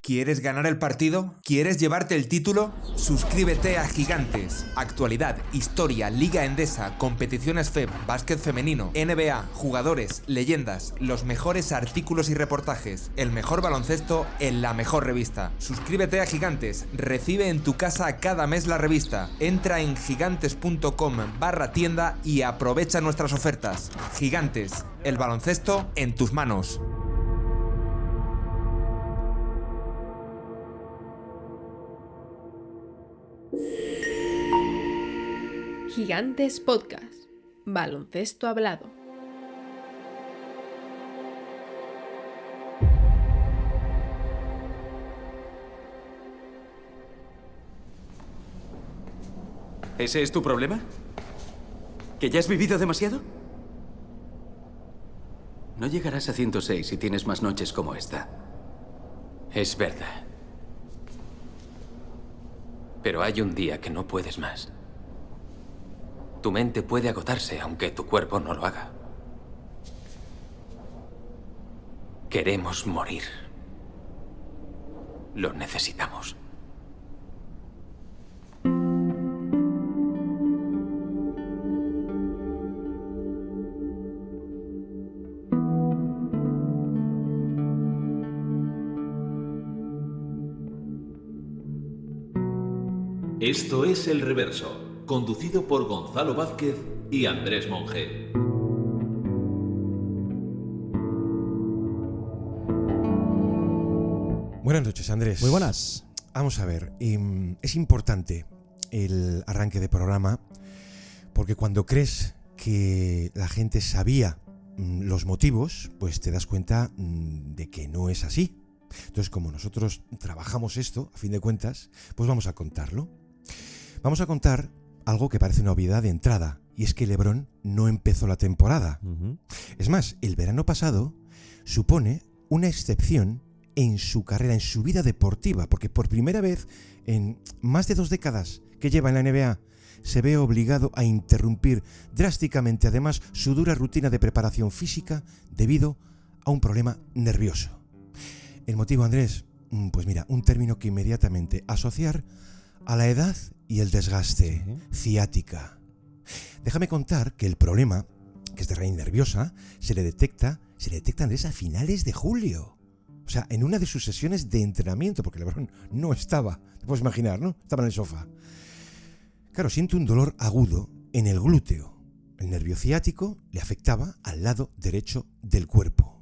¿Quieres ganar el partido? ¿Quieres llevarte el título? Suscríbete a Gigantes. Actualidad, historia, Liga Endesa, competiciones FEB, básquet femenino, NBA, jugadores, leyendas, los mejores artículos y reportajes, el mejor baloncesto en la mejor revista. Suscríbete a Gigantes. Recibe en tu casa cada mes la revista. Entra en gigantes.com/tienda y aprovecha nuestras ofertas. Gigantes, el baloncesto en tus manos. Gigantes Podcast. Baloncesto hablado. ¿Ese es tu problema? ¿Que ya has vivido demasiado? No llegarás a 106 si tienes más noches como esta. Es verdad. Pero hay un día que no puedes más. Tu mente puede agotarse, aunque tu cuerpo no lo haga. Queremos morir. Lo necesitamos. Esto es El Reverso, conducido por Gonzalo Vázquez y Andrés Monge. Buenas noches, Andrés. Muy buenas. Vamos a ver, es importante el arranque de programa porque cuando crees que la gente sabía los motivos, pues te das cuenta de que no es así. Entonces, como nosotros trabajamos esto, a fin de cuentas, pues vamos a contarlo. Vamos a contar algo que parece una obviedad de entrada, y es que LeBron no empezó la temporada. Es más, el verano pasado supone una excepción en su carrera, en su vida deportiva, porque por primera vez en más de 2 décadas que lleva en la NBA, se ve obligado a interrumpir drásticamente, además, su dura rutina de preparación física debido a un problema nervioso. El motivo, Andrés, pues mira, un término que inmediatamente asociar a la edad y el desgaste, ciática. Déjame contar que el problema, que es de raíz nerviosa, se le detecta Andrés, a finales de julio. O sea, en una de sus sesiones de entrenamiento, porque LeBron no estaba, te puedes imaginar, ¿no? Estaba en el sofá. Claro, siente un dolor agudo en el glúteo. El nervio ciático le afectaba al lado derecho del cuerpo.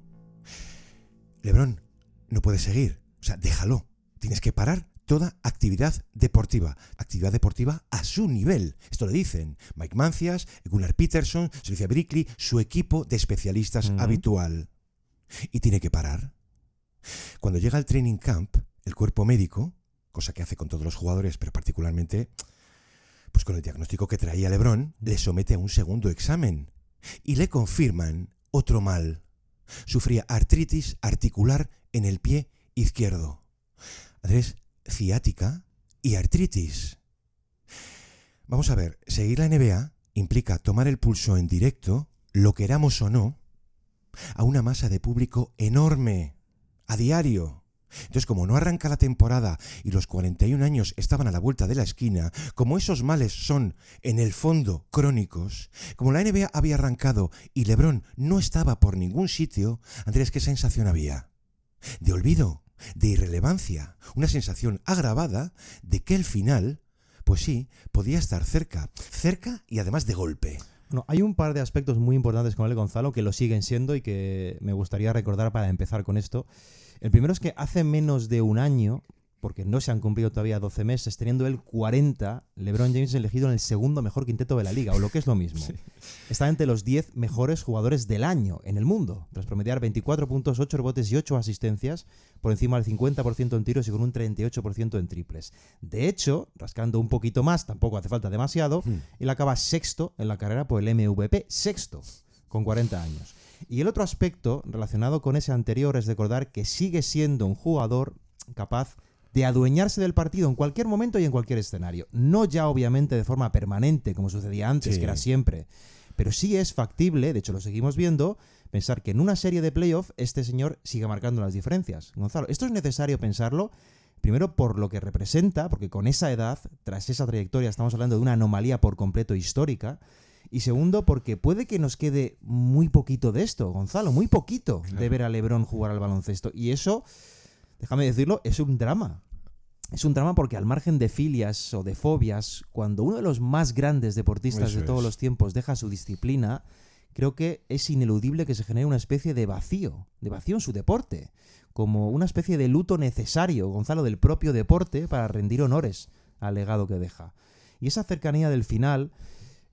LeBron, no puedes seguir. O sea, déjalo. Tienes que parar toda actividad deportiva a su nivel. Esto le dicen Mike Mancias, Gunnar Peterson, Sylvia Brickley, su equipo de especialistas habitual. Y tiene que parar. Cuando llega al training camp, el cuerpo médico, cosa que hace con todos los jugadores, pero particularmente pues con el diagnóstico que traía LeBron, le somete a un segundo examen y le confirman otro mal. Sufría artritis articular en el pie izquierdo. Andrés, ciática y artritis. Vamos a ver, seguir la NBA implica tomar el pulso en directo, lo queramos o no, a una masa de público enorme, a diario. Entonces, como no arranca la temporada y los 41 años estaban a la vuelta de la esquina, como esos males son, en el fondo, crónicos, como la NBA había arrancado y LeBron no estaba por ningún sitio, Andrés, ¿qué sensación había? De olvido, de irrelevancia, una sensación agravada de que el final, pues sí, podía estar cerca y además de golpe. Bueno, hay un par de aspectos muy importantes con él, Gonzalo, que lo siguen siendo y que me gustaría recordar para empezar con esto. El primero es que hace menos de un año, porque no se han cumplido todavía 12 meses, teniendo él 40, LeBron James es elegido en el segundo mejor quinteto de la liga, o lo que es lo mismo. Sí. Está entre los 10 mejores jugadores del año en el mundo, tras promediar 24 puntos, 8 rebotes y 8 asistencias, por encima del 50% en tiros y con un 38% en triples. De hecho, rascando un poquito más, tampoco hace falta demasiado, él acaba sexto en la carrera por el MVP, sexto, con 40 años. Y el otro aspecto relacionado con ese anterior es recordar que sigue siendo un jugador capaz de adueñarse del partido en cualquier momento y en cualquier escenario. No ya obviamente de forma permanente, como sucedía antes, que era siempre, pero sí es factible, de hecho lo seguimos viendo, pensar que en una serie de playoff este señor sigue marcando las diferencias. Gonzalo, esto es necesario pensarlo, primero por lo que representa, porque con esa edad, tras esa trayectoria, estamos hablando de una anomalía por completo histórica. Y segundo, porque puede que nos quede muy poquito de esto, Gonzalo, muy poquito de ver a LeBron jugar al baloncesto. Y eso, déjame decirlo, es un drama. Es un drama porque al margen de filias o de fobias, cuando uno de los más grandes deportistas de todos los tiempos deja su disciplina, creo que es ineludible que se genere una especie de vacío en su deporte, como una especie de luto necesario, Gonzalo, del propio deporte para rendir honores al legado que deja. Y esa cercanía del final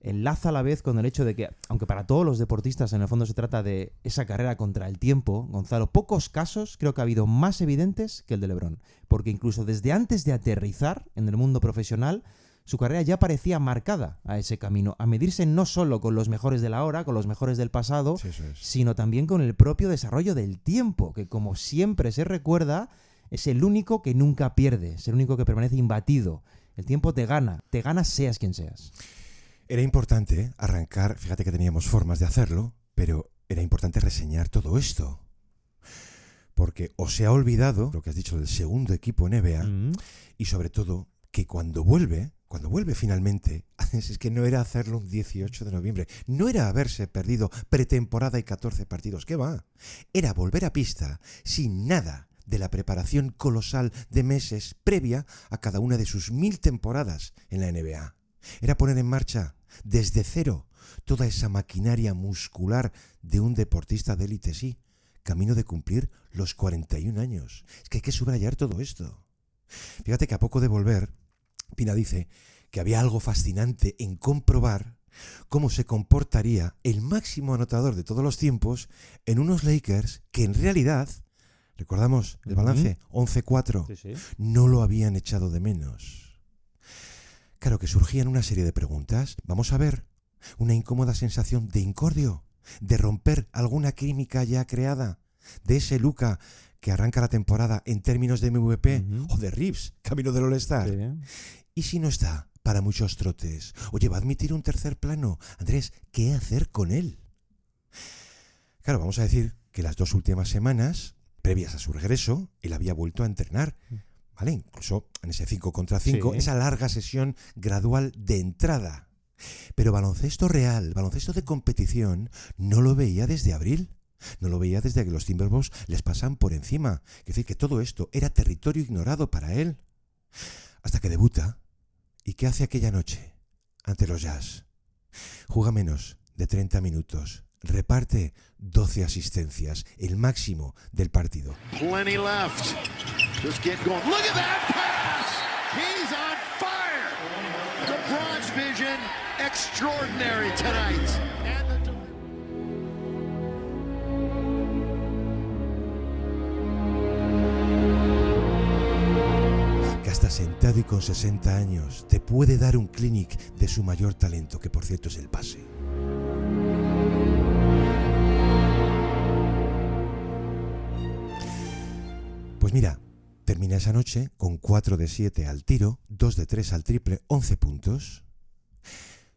enlaza a la vez con el hecho de que, aunque para todos los deportistas en el fondo se trata de esa carrera contra el tiempo, Gonzalo, pocos casos creo que ha habido más evidentes que el de LeBron, porque incluso desde antes de aterrizar en el mundo profesional, su carrera ya parecía marcada a ese camino, a medirse no solo con los mejores de la hora, con los mejores del pasado, sino también con el propio desarrollo del tiempo, que como siempre se recuerda, es el único que nunca pierde, es el único que permanece imbatido. El tiempo te gana seas quien seas. Era importante arrancar, fíjate que teníamos formas de hacerlo, pero era importante reseñar todo esto. Porque os se ha olvidado lo que has dicho del segundo equipo NBA y sobre todo que cuando vuelve finalmente, es que no era hacerlo un 18 de noviembre, no era haberse perdido pretemporada y 14 partidos, ¿qué va? Era volver a pista sin nada de la preparación colosal de meses previa a cada una de sus 1000 temporadas en la NBA. Era poner en marcha desde cero toda esa maquinaria muscular de un deportista de élite, sí, camino de cumplir los 41 años. Es que hay que subrayar todo esto. Fíjate que a poco de volver, Pina dice que había algo fascinante en comprobar cómo se comportaría el máximo anotador de todos los tiempos en unos Lakers que en realidad, recordamos el balance, 11-4, no lo habían echado de menos. Claro que surgían una serie de preguntas. Vamos a ver una incómoda sensación de incordio, de romper alguna química ya creada, de ese Luka que arranca la temporada en términos de MVP, o de Reeves, camino del All-Star. ¿Y si no está para muchos trotes? Oye, va a admitir un tercer plano. Andrés, ¿qué hacer con él? Claro, vamos a decir que las 2 últimas semanas, previas a su regreso, él había vuelto a entrenar. ¿Vale? Incluso en ese 5 contra 5, esa larga sesión gradual de entrada. Pero baloncesto real, baloncesto de competición, no lo veía desde abril. No lo veía desde que los Timberwolves les pasan por encima. Es decir, que todo esto era territorio ignorado para él. Hasta que debuta. ¿Y qué hace aquella noche ante los Jazz? Juega menos de 30 minutos. Reparte 12 asistencias, el máximo del partido. Plenty left. Just get going. Look at that pass! He's on fire! LeBron's vision extraordinary tonight. Que hasta sentado y con 60 años te puede dar un clinic de su mayor talento, que por cierto es el pase. Pues mira, termina esa noche con 4 de 7 al tiro, 2 de 3 al triple, 11 puntos.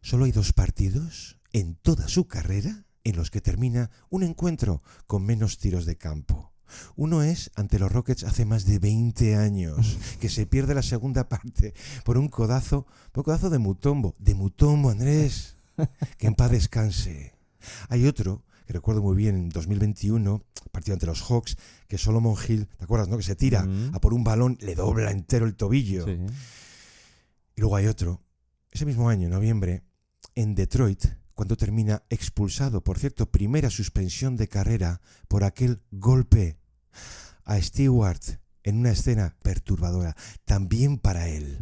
Solo hay 2 partidos en toda su carrera en los que termina un encuentro con menos tiros de campo. Uno es ante los Rockets hace más de 20 años, que se pierde la segunda parte por un codazo de Mutombo. De Mutombo, Andrés, que en paz descanse. Hay otro que recuerdo muy bien en 2021, partido ante los Hawks, que Solomon Hill, ¿te acuerdas, no? Que se tira a por un balón, le dobla entero el tobillo. Y luego hay otro, ese mismo año, en noviembre, en Detroit, cuando termina expulsado, por cierto, primera suspensión de carrera por aquel golpe a Stewart en una escena perturbadora, también para él.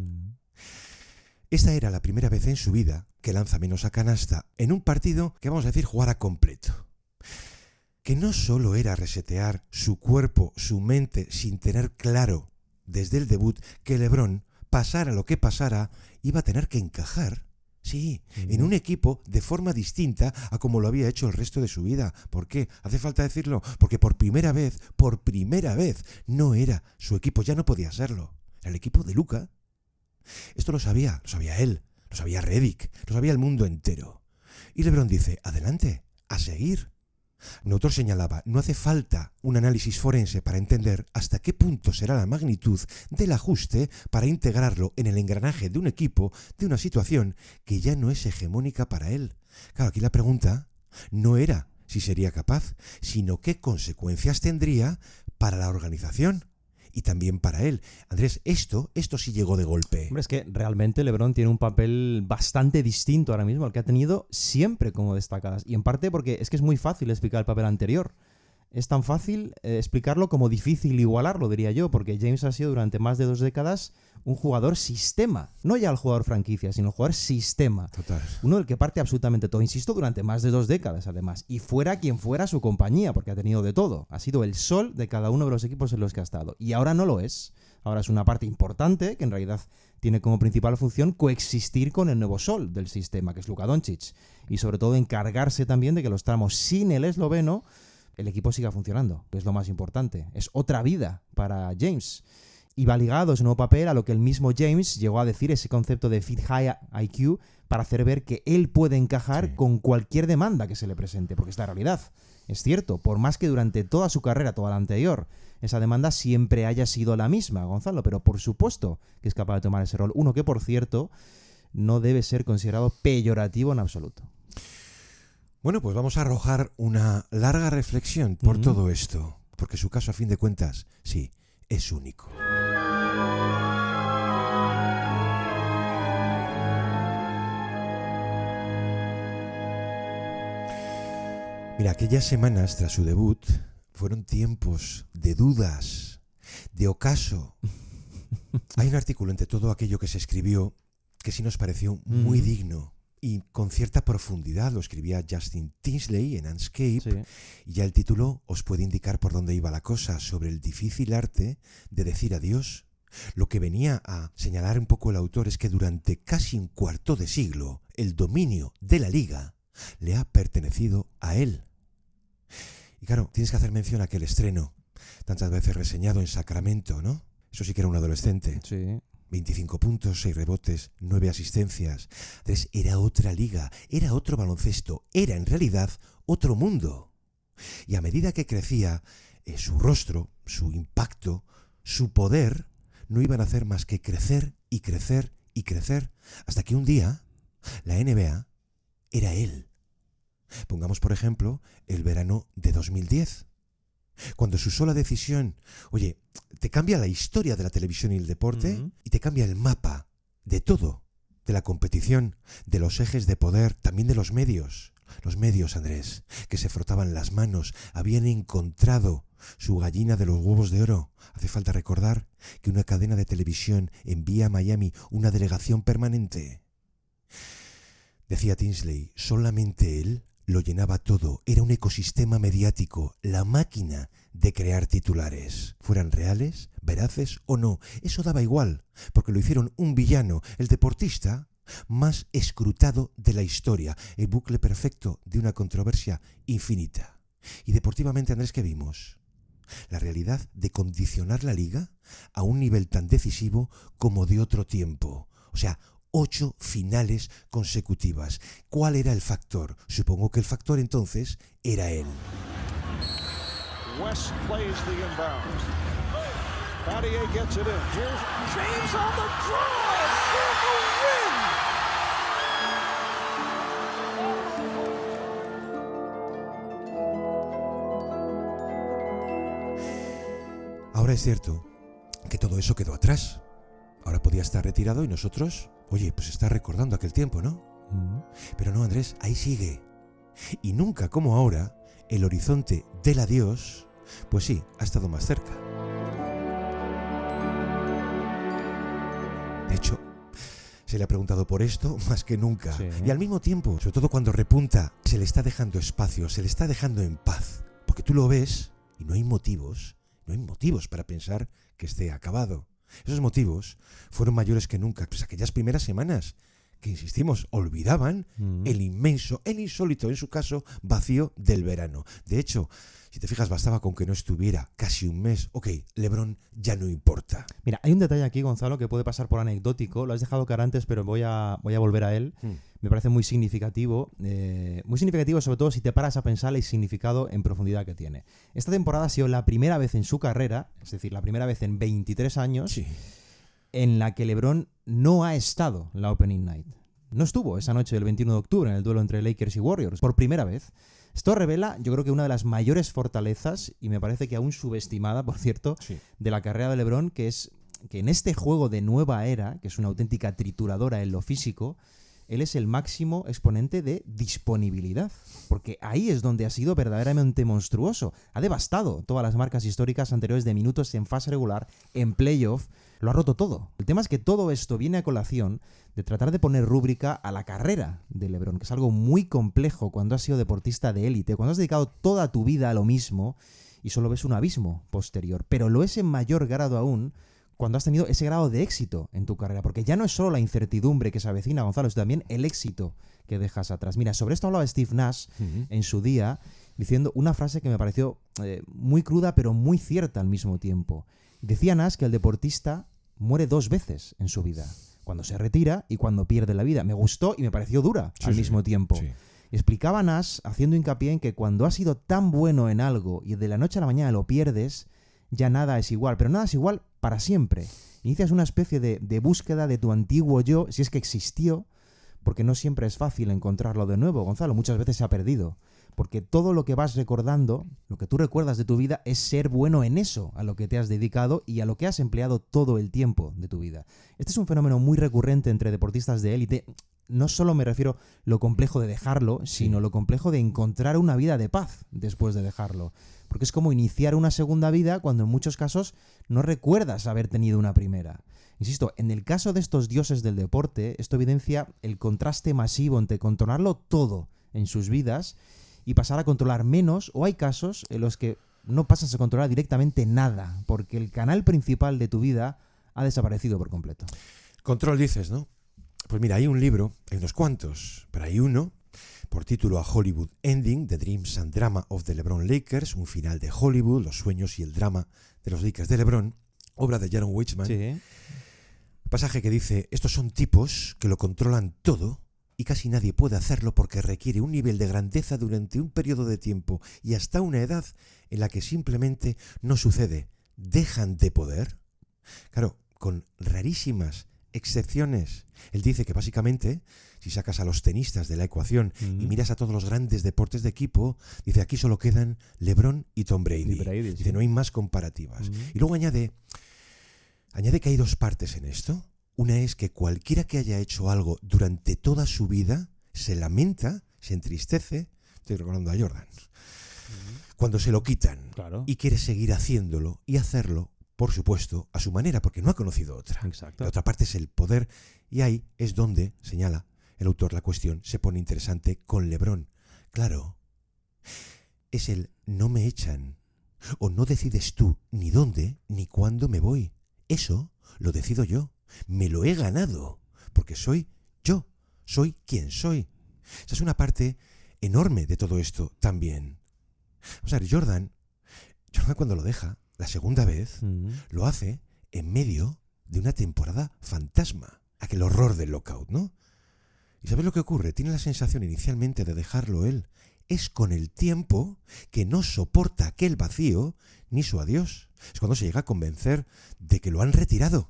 Esta era la primera vez en su vida que lanza menos a canasta en un partido que, vamos a decir, jugara completo. Que no solo era resetear su cuerpo, su mente, sin tener claro desde el debut que LeBron, pasara lo que pasara, iba a tener que encajar, sí, en un equipo de forma distinta a como lo había hecho el resto de su vida. ¿Por qué? ¿Hace falta decirlo? Porque por primera vez, no era su equipo, ya no podía serlo. Era el equipo de Luka. Esto lo sabía él, lo sabía Redick, lo sabía el mundo entero. Y LeBron dice, adelante, a seguir. Un autor señalaba, no hace falta un análisis forense para entender hasta qué punto será la magnitud del ajuste para integrarlo en el engranaje de un equipo, de una situación que ya no es hegemónica para él. Claro, aquí la pregunta no era si sería capaz, sino qué consecuencias tendría para la organización y también para él. Andrés, esto sí llegó de golpe. Hombre, es que realmente LeBron tiene un papel bastante distinto ahora mismo al que ha tenido siempre como destacadas. Y en parte porque es que es muy fácil explicar el papel anterior. Es tan fácil explicarlo como difícil igualarlo, diría yo, porque James ha sido durante más de 2 décadas un jugador sistema. No ya el jugador franquicia, sino el jugador sistema. Total. Uno del que parte absolutamente todo. Insisto, durante más de 2 décadas, además. Y fuera quien fuera su compañía, porque ha tenido de todo. Ha sido el sol de cada uno de los equipos en los que ha estado. Y ahora no lo es. Ahora es una parte importante que en realidad tiene como principal función coexistir con el nuevo sol del sistema, que es Luka Doncic. Y sobre todo encargarse también de que los tramos sin el esloveno el equipo siga funcionando, que es lo más importante. Es otra vida para James. Y va ligado ese nuevo papel a lo que el mismo James llegó a decir, ese concepto de Fit High IQ, para hacer ver que él puede encajar con cualquier demanda que se le presente, porque es la realidad. Es cierto, por más que durante toda su carrera, toda la anterior, esa demanda siempre haya sido la misma, Gonzalo, pero por supuesto que es capaz de tomar ese rol. Uno que, por cierto, no debe ser considerado peyorativo en absoluto. Bueno, pues vamos a arrojar una larga reflexión por todo esto, porque su caso, a fin de cuentas, sí, es único. Mira, aquellas semanas tras su debut fueron tiempos de dudas, de ocaso. Hay un artículo entre todo aquello que se escribió que sí nos pareció muy digno. Y con cierta profundidad, lo escribía Justin Tinsley en Unscape, y ya el título os puede indicar por dónde iba la cosa, sobre el difícil arte de decir adiós. Lo que venía a señalar un poco el autor es que durante casi un cuarto de siglo el dominio de la liga le ha pertenecido a él. Y claro, tienes que hacer mención a aquel estreno, tantas veces reseñado en Sacramento, ¿no? Eso sí que era un adolescente. Sí. 25 puntos, 6 rebotes, 9 asistencias. Entonces era otra liga, era otro baloncesto, era en realidad otro mundo. Y a medida que crecía, su rostro, su impacto, su poder, no iban a hacer más que crecer y crecer y crecer, hasta que un día la NBA era él. Pongamos, por ejemplo, el verano de 2010. Cuando su sola decisión, oye, te cambia la historia de la televisión y el deporte y te cambia el mapa de todo, de la competición, de los ejes de poder, también de los medios. Los medios, Andrés, que se frotaban las manos, habían encontrado su gallina de los huevos de oro. Hace falta recordar que una cadena de televisión envía a Miami una delegación permanente. Decía Tinsley, solamente él lo llenaba todo, era un ecosistema mediático, la máquina de crear titulares. Fueran reales, veraces o no, eso daba igual, porque lo hicieron un villano, el deportista más escrutado de la historia, el bucle perfecto de una controversia infinita. Y deportivamente, Andrés, ¿qué vimos? La realidad de condicionar la liga a un nivel tan decisivo como de otro tiempo. O sea, 8 finales consecutivas. ¿Cuál era el factor? Supongo que el factor entonces era él. West plays the inbound. Battier gets it in. Here's James on the drive for the win. Ahora es cierto que todo eso quedó atrás. Ahora podía estar retirado y nosotros, oye, pues está recordando aquel tiempo, ¿no? Pero no, Andrés, ahí sigue. Y nunca como ahora, el horizonte del adiós, pues sí, ha estado más cerca. De hecho, se le ha preguntado por esto más que nunca. Sí. Y al mismo tiempo, sobre todo cuando repunta, se le está dejando espacio, se le está dejando en paz. Porque tú lo ves y no hay motivos para pensar que esté acabado. Esos motivos fueron mayores que nunca. Pues aquellas primeras semanas que insistimos, olvidaban el inmenso, el insólito, en su caso, vacío del verano. De hecho, si te fijas, bastaba con que no estuviera casi un mes. Ok, LeBron ya no importa. Mira, hay un detalle aquí, Gonzalo, que puede pasar por anecdótico. Lo has dejado caer antes, pero voy a volver a él. Me parece muy significativo. Muy significativo, sobre todo si te paras a pensar el significado en profundidad que tiene. Esta temporada ha sido la primera vez en su carrera, es decir, la primera vez en 23 años, en la que LeBron no ha estado en la Opening Night. No estuvo esa noche del 21 de octubre en el duelo entre Lakers y Warriors, por primera vez. Esto revela, yo creo que una de las mayores fortalezas, y me parece que aún subestimada, por cierto, de la carrera de LeBron, que es que en este juego de nueva era, que es una auténtica trituradora en lo físico, él es el máximo exponente de disponibilidad, porque ahí es donde ha sido verdaderamente monstruoso. Ha devastado todas las marcas históricas anteriores de minutos en fase regular, en playoff, lo ha roto todo. El tema es que todo esto viene a colación de tratar de poner rúbrica a la carrera de LeBron, que es algo muy complejo cuando has sido deportista de élite, cuando has dedicado toda tu vida a lo mismo y solo ves un abismo posterior. Pero lo es en mayor grado aún cuando has tenido ese grado de éxito en tu carrera, porque ya no es solo la incertidumbre que se avecina, Gonzalo, es también el éxito que dejas atrás. Mira, sobre esto hablaba Steve Nash en su día, diciendo una frase que me pareció muy cruda, pero muy cierta al mismo tiempo. Decía Nash que el deportista muere 2 veces en su vida, cuando se retira y cuando pierde la vida. Me gustó y me pareció dura al mismo tiempo. Explicaba Nash, haciendo hincapié en que cuando has sido tan bueno en algo y de la noche a la mañana lo pierdes, ya nada es igual, pero nada es igual para siempre. Inicias una especie de búsqueda de tu antiguo yo, si es que existió, porque no siempre es fácil encontrarlo de nuevo, Gonzalo, muchas veces se ha perdido. Porque todo lo que vas recordando, lo que tú recuerdas de tu vida, es ser bueno en eso, a lo que te has dedicado y a lo que has empleado todo el tiempo de tu vida. Este es un fenómeno muy recurrente entre deportistas de élite. No solo me refiero lo complejo de dejarlo, sino lo complejo de encontrar una vida de paz después de dejarlo. Porque es como iniciar una segunda vida cuando en muchos casos no recuerdas haber tenido una primera. Insisto, en el caso de estos dioses del deporte, esto evidencia el contraste masivo entre controlarlo todo en sus vidas y pasar a controlar menos, o hay casos en los que no pasas a controlar directamente nada, porque el canal principal de tu vida ha desaparecido por completo. Control dices, ¿no? Pues mira, hay un libro, hay unos cuantos, pero hay uno, por título A Hollywood Ending, The Dreams and Drama of the LeBron Lakers, un final de Hollywood, los sueños y el drama de los Lakers de LeBron, obra de Jaron Weitzman. Pasaje que dice, estos son tipos que lo controlan todo, y casi nadie puede hacerlo porque requiere un nivel de grandeza durante un periodo de tiempo y hasta una edad en la que simplemente no sucede. ¿Dejan de poder? Claro, con rarísimas excepciones. Él dice que básicamente, si sacas a los tenistas de la ecuación y miras a todos los grandes deportes de equipo, dice aquí solo quedan LeBron y Tom Brady. Dice, no hay más comparativas. Y luego añade que hay 2 partes en esto. Una es que cualquiera que haya hecho algo durante toda su vida se lamenta, se entristece, estoy recordando a Jordan, cuando se lo quitan y quiere seguir haciéndolo y hacerlo, por supuesto, a su manera, porque no ha conocido otra. Exacto. La otra parte es el poder y ahí es donde, señala el autor, la cuestión se pone interesante con LeBron. Claro, es el no me echan o no decides tú ni dónde ni cuándo me voy. Eso lo decido yo. Me lo he ganado, porque soy yo, soy quien soy. Esa es una parte enorme de todo esto también. Vamos a ver, Jordan cuando lo deja, la segunda vez, lo hace en medio de una temporada fantasma. Aquel horror del lockout, ¿no? ¿Y sabes lo que ocurre? Tiene la sensación inicialmente de dejarlo él. Es con el tiempo que no soporta aquel vacío ni su adiós. Es cuando se llega a convencer de que lo han retirado.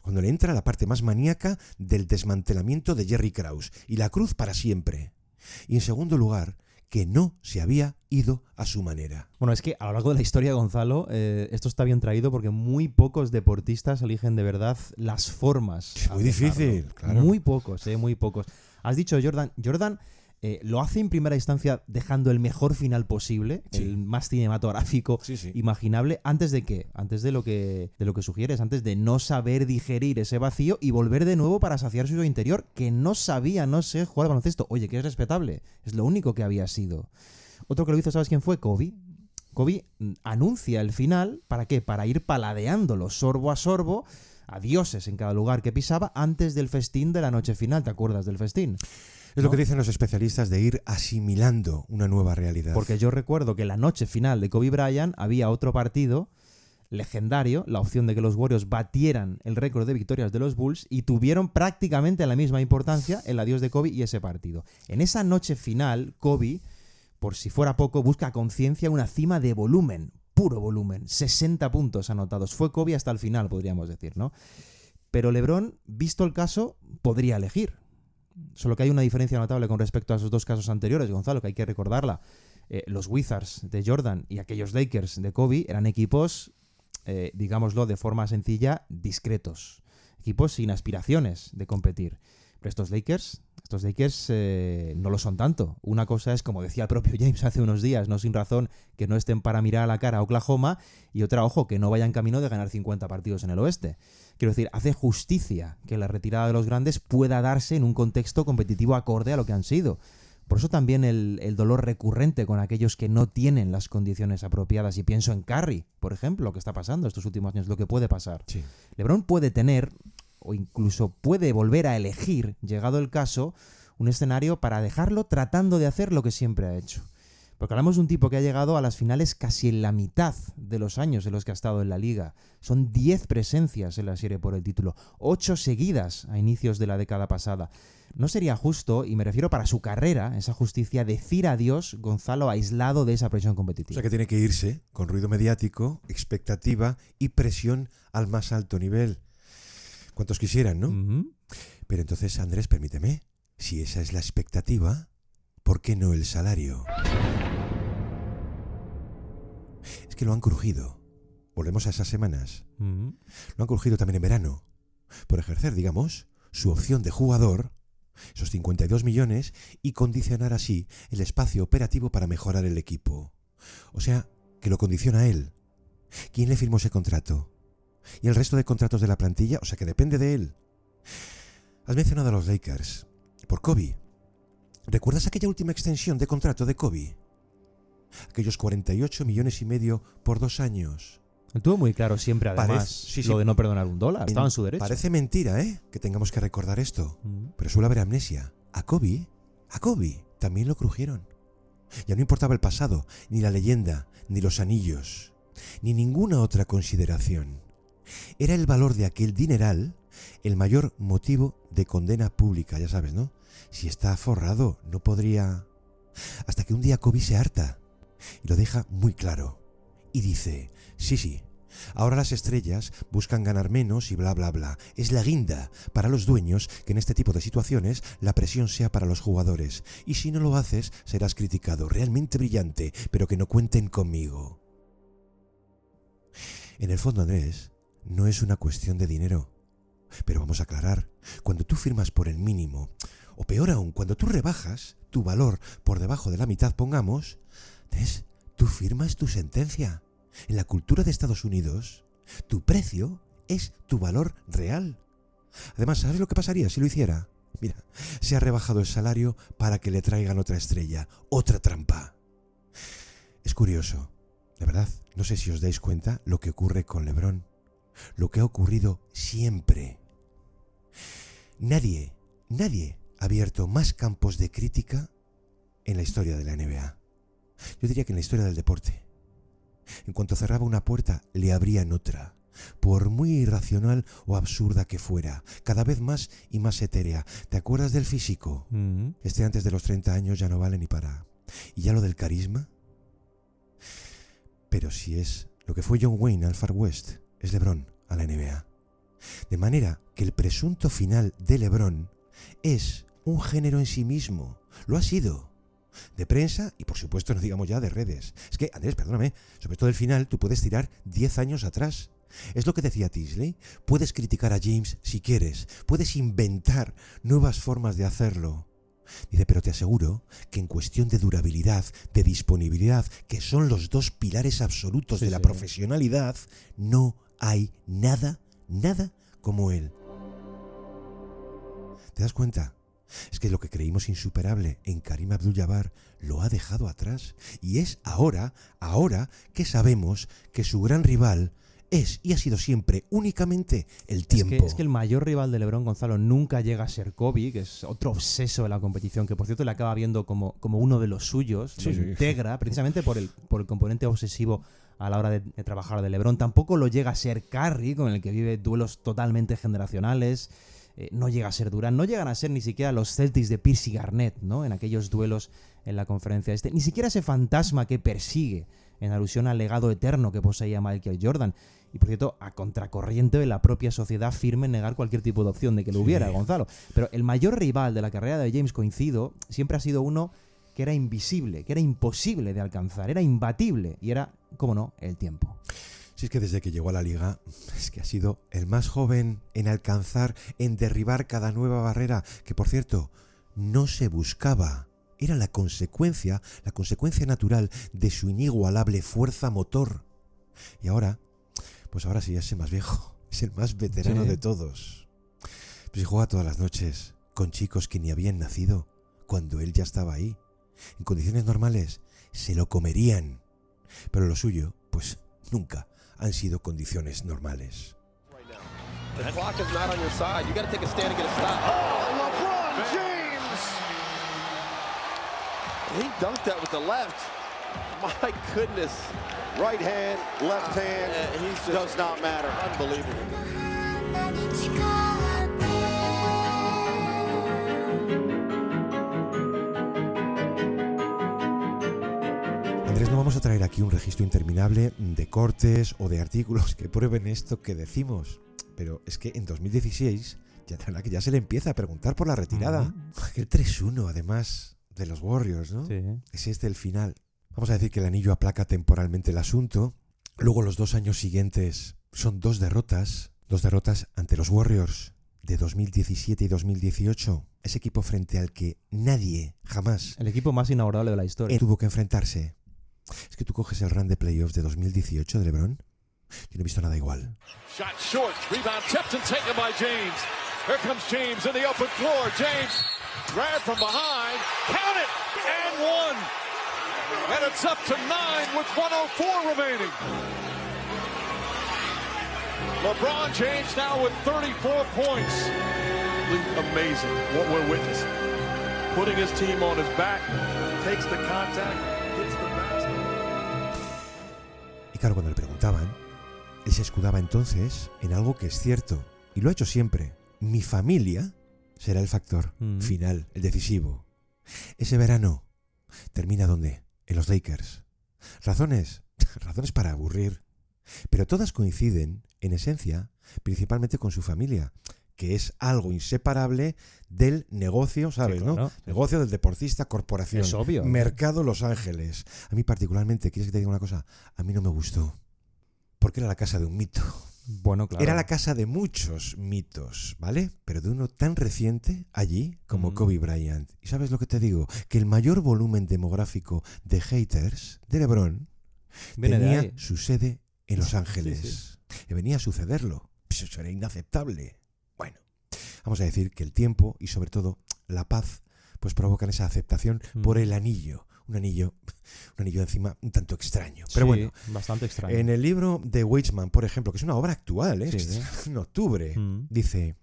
Cuando le entra la parte más maníaca del desmantelamiento de Jerry Krause y la cruz para siempre. Y en segundo lugar, que no se había ido a su manera. Bueno, es que a lo largo de la historia, Gonzalo, esto está bien traído porque muy pocos deportistas eligen de verdad las formas. Es muy difícil, claro. Muy pocos, muy pocos. Has dicho Jordan. Jordan lo hace en primera instancia dejando el mejor final posible, el más cinematográfico imaginable. ¿Antes de qué? Antes de lo que sugieres, antes de no saber digerir ese vacío y volver de nuevo para saciar su interior, que no sabía, no sé, jugar al baloncesto. Oye, que es respetable. Es lo único que había sido. Otro que lo hizo, ¿sabes quién fue? Kobe. Kobe anuncia el final, ¿para qué? Para ir paladeándolo sorbo a sorbo, a dioses en cada lugar que pisaba antes del festín de la noche final. ¿Te acuerdas del festín? Es lo que dicen los especialistas de ir asimilando una nueva realidad. Porque yo recuerdo que la noche final de Kobe Bryant había otro partido legendario, la opción de que los Warriors batieran el récord de victorias de los Bulls y tuvieron prácticamente la misma importancia el adiós de Kobe y ese partido. En esa noche final, Kobe, por si fuera poco, busca a conciencia una cima de volumen, puro volumen, 60 puntos anotados. Fue Kobe hasta el final, podríamos decir, ¿no? Pero LeBron, visto el caso, podría elegir. Solo que hay una diferencia notable con respecto a esos dos casos anteriores, Gonzalo, que hay que recordarla. Los Wizards de Jordan y aquellos Lakers de Kobe eran equipos, digámoslo de forma sencilla, discretos. Equipos sin aspiraciones de competir. Pero estos Lakers no lo son tanto. Una cosa es, como decía el propio James hace unos días, no sin razón, que no estén para mirar a la cara a Oklahoma, y otra, ojo, que no vayan camino de ganar 50 partidos en el oeste. Quiero decir, hace justicia que la retirada de los grandes pueda darse en un contexto competitivo acorde a lo que han sido. Por eso también el dolor recurrente con aquellos que no tienen las condiciones apropiadas. Y pienso en Curry, por ejemplo, lo que está pasando estos últimos años, lo que puede pasar. Sí. LeBron puede tener, o incluso puede volver a elegir, llegado el caso, un escenario para dejarlo tratando de hacer lo que siempre ha hecho. Porque hablamos de un tipo que ha llegado a las finales casi en la mitad de los años en los que ha estado en la liga. Son 10 presencias en la serie por el título, 8 seguidas a inicios de la década pasada. No sería justo, y me refiero para su carrera, esa justicia, decir adiós, Gonzalo, aislado de esa presión competitiva. O sea que tiene que irse con ruido mediático, expectativa y presión al más alto nivel. Cuantos quisieran, ¿no? Uh-huh. Pero entonces, Andrés, permíteme, si esa es la expectativa, ¿por qué no el salario? Es que lo han crujido. Volvemos a esas semanas. Uh-huh. Lo han crujido también en verano. Por ejercer, digamos, su opción de jugador, esos 52 millones, y condicionar así el espacio operativo para mejorar el equipo. O sea, que lo condiciona él. ¿Quién le firmó ese contrato? ¿Y el resto de contratos de la plantilla? O sea, que depende de él. Has mencionado a los Lakers. Por Kobe. ¿Recuerdas aquella última extensión de contrato de Kobe? Aquellos 48 millones y medio por 2 años. Tuvo muy claro siempre, además, sí. lo de no perdonar $1. Estaba en su derecho. Parece mentira, que tengamos que recordar esto. Uh-huh. Pero suele haber amnesia. A Kobe también lo crujieron. Ya no importaba el pasado, ni la leyenda, ni los anillos, ni ninguna otra consideración. Era el valor de aquel dineral el mayor motivo de condena pública, ya sabes, ¿no? Si está forrado, no podría... Hasta que un día Kobe se harta y lo deja muy claro. Y dice, sí, ahora las estrellas buscan ganar menos y bla, bla, bla. Es la guinda para los dueños que en este tipo de situaciones la presión sea para los jugadores. Y si no lo haces, serás criticado. Realmente brillante, pero que no cuenten conmigo. En el fondo, Andrés, no es una cuestión de dinero. Pero vamos a aclarar, cuando tú firmas por el mínimo, o peor aún, cuando tú rebajas tu valor por debajo de la mitad, pongamos, ¿ves? Tú firmas tu sentencia. En la cultura de Estados Unidos, tu precio es tu valor real. Además, ¿sabes lo que pasaría si lo hiciera? Mira, se ha rebajado el salario para que le traigan otra estrella, otra trampa. Es curioso, de verdad, no sé si os dais cuenta lo que ocurre con LeBron, lo que ha ocurrido siempre. Nadie ha abierto más campos de crítica en la historia de la NBA. Yo diría que en la historia del deporte. En cuanto cerraba una puerta, le abrían otra. Por muy irracional o absurda que fuera, cada vez más y más etérea. ¿Te acuerdas del físico? Uh-huh. Antes de los 30 años ya no vale ni para... ¿Y ya lo del carisma? Pero si es lo que fue John Wayne al Far West, es LeBron a la NBA. De manera que el presunto final de LeBron es un género en sí mismo. Lo ha sido. De prensa y por supuesto no digamos ya de redes. Es que, Andrés, perdóname, sobre todo el final tú puedes tirar 10 años atrás. Es lo que decía Tinsley. Puedes criticar a James si quieres. Puedes inventar nuevas formas de hacerlo. Dice, pero te aseguro que en cuestión de durabilidad, de disponibilidad, que son los dos pilares absolutos de la profesionalidad, no hay nada como él. ¿Te das cuenta? Es que lo que creímos insuperable en Karim Abdul-Jabbar lo ha dejado atrás. Y es ahora que sabemos que su gran rival es y ha sido siempre únicamente el tiempo. Es que el mayor rival de LeBron, Gonzalo, nunca llega a ser Kobe, que es otro obseso de la competición, que por cierto le acaba viendo como uno de los suyos, Sí, lo sí. integra precisamente por el componente obsesivo a la hora de trabajar de LeBron. Tampoco lo llega a ser Curry, con el que vive duelos totalmente generacionales. No llega a ser Durant, no llegan a ser ni siquiera los Celtics de Pierce y Garnett, ¿no? En aquellos duelos en la conferencia ni siquiera ese fantasma que persigue, en alusión al legado eterno que poseía Michael Jordan. Y por cierto, a contracorriente de la propia sociedad firme en negar cualquier tipo de opción de que lo hubiera, Gonzalo. Pero el mayor rival de la carrera de James, coincido, siempre ha sido uno que era invisible, que era imposible de alcanzar, era imbatible, y era, cómo no, el tiempo. Si es que desde que llegó a la liga, es que ha sido el más joven en alcanzar, en derribar cada nueva barrera, que por cierto, no se buscaba. Era la consecuencia natural de su inigualable fuerza motor. Y ahora, pues ahora sí es el más viejo, es el más veterano de todos. Pues juega todas las noches con chicos que ni habían nacido cuando él ya estaba ahí. En condiciones normales se lo comerían, pero lo suyo, pues nunca han sido condiciones normales. The clock is not on your side. You got to take a stand and get a stop. Oh, LeBron James! He dunked that with the left. My goodness. Right hand, left hand, does not matter. Unbelievable. Andrés, no vamos a traer aquí un registro interminable de cortes o de artículos que prueben esto que decimos. Pero es que en 2016 ya se le empieza a preguntar por la retirada. El 3-1, además, de los Warriors, ¿no? Sí. Es este el final. Vamos a decir que el anillo aplaca temporalmente el asunto. Luego los 2 años siguientes son 2 derrotas. 2 derrotas ante los Warriors de 2017 y 2018. Ese equipo frente al que nadie, jamás, El equipo más inaugurable de la historia. tuvo que enfrentarse. Es que tú coges el run de playoffs de 2018 de LeBron. Yo no he visto nada igual. Shot short, rebound tipped and taken by James. Here comes James in the open floor. James, grab from behind, count it, and one. And it's up to 9 with 1:04 remaining. LeBron James now with 34 points. Amazing what we're witnessing. Putting his team on his back, takes the contact, hits the basket. Y claro, cuando le preguntaban, él se escudaba entonces en algo que es cierto, y lo ha hecho siempre. Mi familia será el factor final, el decisivo. Ese verano termina ¿dónde? En los Lakers. Razones para aburrir, pero todas coinciden, en esencia, principalmente con su familia, que es algo inseparable del negocio, ¿sabes? Sí, claro. ¿No? Negocio del deportista, corporación. Es obvio. Mercado Los Ángeles. A mí particularmente, ¿quieres que te diga una cosa? A mí no me gustó. Porque era la casa de un mito. Bueno, claro. Era la casa de muchos mitos, ¿vale? Pero de uno tan reciente allí como Kobe Bryant. ¿Y sabes lo que te digo? Que el mayor volumen demográfico de haters de LeBron Viene de tenía ahí. su sede en Los Ángeles. Sí. Y venía a sucederlo. Pues eso era inaceptable. Bueno, vamos a decir que el tiempo y sobre todo la paz pues provocan esa aceptación por el anillo. Un anillo encima un tanto extraño. Pero Sí, bueno, bastante extraño. en el libro de Weitzman, por ejemplo, que es una obra actual, Sí. es en octubre, dice,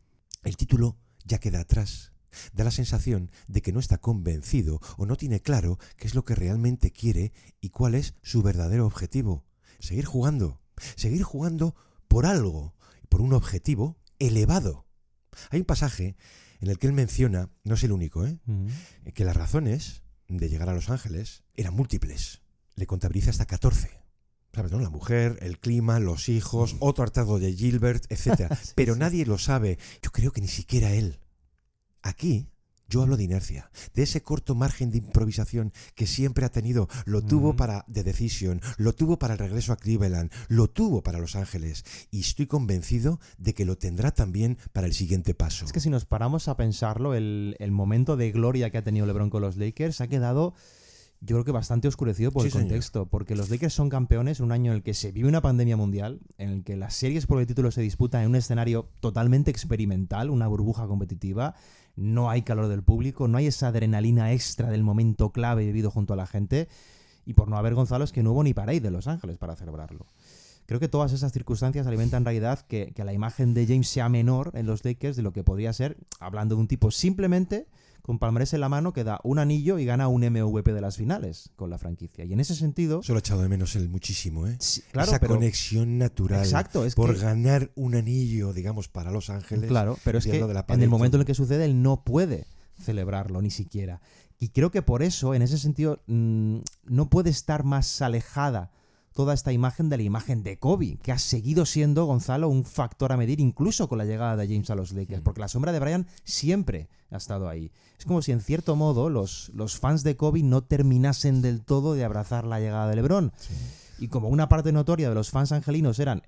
el título ya queda atrás. Da la sensación de que no está convencido o no tiene claro qué es lo que realmente quiere y cuál es su verdadero objetivo. Seguir jugando por algo, por un objetivo elevado. Hay un pasaje en el que él menciona, no es el único, que las razones de llegar a Los Ángeles eran múltiples. Le contabiliza hasta 14. ¿Sabes, no? La mujer, el clima, los hijos, otro hartazgo de Gilbert, etc. Pero nadie lo sabe. Yo creo que ni siquiera él. Aquí yo hablo de inercia, de ese corto margen de improvisación que siempre ha tenido. Lo tuvo para The Decision, lo tuvo para el regreso a Cleveland, lo tuvo para Los Ángeles. Y estoy convencido de que lo tendrá también para el siguiente paso. Es que si nos paramos a pensarlo, el momento de gloria que ha tenido LeBron con los Lakers ha quedado, yo creo que bastante oscurecido por Sí, el contexto, porque los Lakers son campeones en un año en el que se vive una pandemia mundial, en el que las series por el título se disputan en un escenario totalmente experimental, una burbuja competitiva, no hay calor del público, no hay esa adrenalina extra del momento clave vivido junto a la gente, y por no haber, Gonzalo, es que no hubo ni parade de Los Ángeles para celebrarlo. Creo que todas esas circunstancias alimentan en realidad que la imagen de James sea menor en los Lakers de lo que podría ser, hablando de un tipo simplemente con palmarés en la mano que da un anillo y gana un MVP de las finales con la franquicia. Y en ese sentido... Solo he echado de menos él muchísimo, ¿eh? Sí, claro, esa pero, conexión natural. Exacto, es por que, ganar un anillo, digamos, para Los Ángeles. Claro, pero es que en el momento en el que sucede él no puede celebrarlo ni siquiera. Y creo que por eso, en ese sentido, no puede estar más alejada toda esta imagen de la imagen de Kobe, que ha seguido siendo, Gonzalo, un factor a medir incluso con la llegada de James a los Lakers, porque la sombra de Bryant siempre ha estado ahí. Es como si en cierto modo los fans de Kobe no terminasen del todo de abrazar la llegada de LeBron. Sí. Y como una parte notoria de los fans angelinos eran,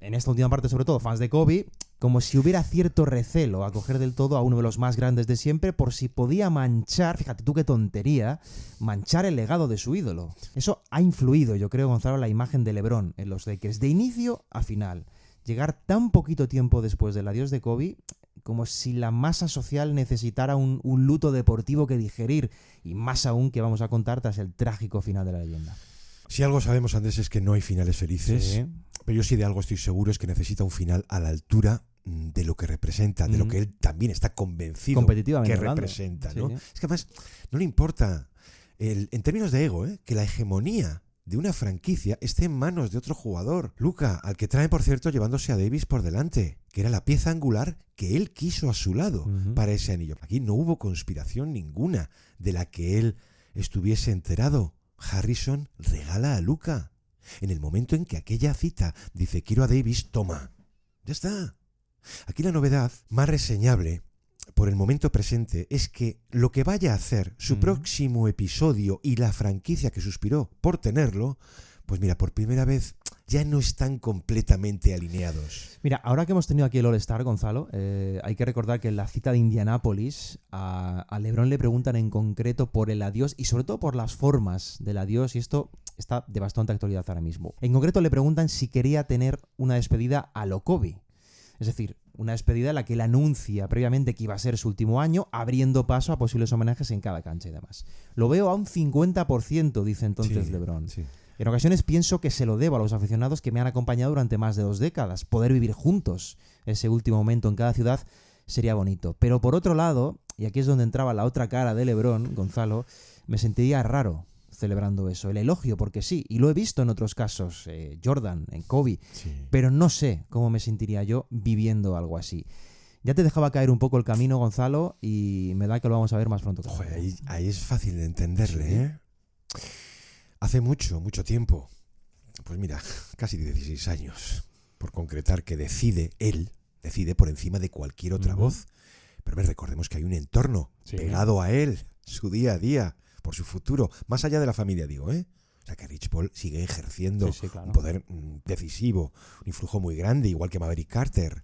en esta última parte sobre todo, fans de Kobe, como si hubiera cierto recelo a coger del todo a uno de los más grandes de siempre por si podía manchar, fíjate tú qué tontería, manchar el legado de su ídolo. Eso ha influido, yo creo, Gonzalo, la imagen de LeBron en los Lakers, de inicio a final. Llegar tan poquito tiempo después del adiós de Kobe, como si la masa social necesitara un luto deportivo que digerir, y más aún que vamos a contar tras el trágico final de la leyenda. Si algo sabemos, Andrés, es que no hay finales felices. Sí. Pero yo sí de algo estoy seguro, es que necesita un final a la altura de lo que representa, de lo que él también está convencido que representa, ¿no? Sí. Es que además no le importa, en términos de ego, que la hegemonía de una franquicia esté en manos de otro jugador. Luka, al que trae, por cierto, llevándose a Davis por delante, que era la pieza angular que él quiso a su lado para ese anillo. Aquí no hubo conspiración ninguna de la que él estuviese enterado. Harrison regala a Luka. En el momento en que aquella cita dice quiero a Davis, toma. Ya está. Aquí la novedad más reseñable por el momento presente es que lo que vaya a hacer su próximo episodio y la franquicia que suspiró por tenerlo, pues mira, por primera vez ya no están completamente alineados. Mira, ahora que hemos tenido aquí el All-Star, Gonzalo, hay que recordar que en la cita de Indianápolis a LeBron le preguntan en concreto por el adiós y sobre todo por las formas del adiós, y esto está de bastante actualidad ahora mismo. En concreto le preguntan si quería tener una despedida a lo Kobe. Es decir, una despedida en la que él anuncia previamente que iba a ser su último año, abriendo paso a posibles homenajes en cada cancha y demás. Lo veo a un 50%, dice entonces LeBron. Sí. En ocasiones pienso que se lo debo a los aficionados que me han acompañado durante más de 2 décadas. Poder vivir juntos ese último momento en cada ciudad sería bonito. Pero por otro lado, y aquí es donde entraba la otra cara de LeBron, Gonzalo, me sentiría raro celebrando eso, el elogio, porque sí, y lo he visto en otros casos, Jordan, en Kobe, pero no sé cómo me sentiría yo viviendo algo así. Ya te dejaba caer un poco el camino, Gonzalo, y me da que lo vamos a ver más pronto. Joder, ahí es fácil de entenderle, ¿eh? Hace mucho tiempo, pues mira, casi 16 años, por concretar, que él decide por encima de cualquier otra voz, pero recordemos que hay un entorno pegado a él, su día a día, por su futuro, más allá de la familia, digo, ¿eh? O sea, que Rich Paul sigue ejerciendo claro, un poder decisivo, un influjo muy grande, igual que Maverick Carter.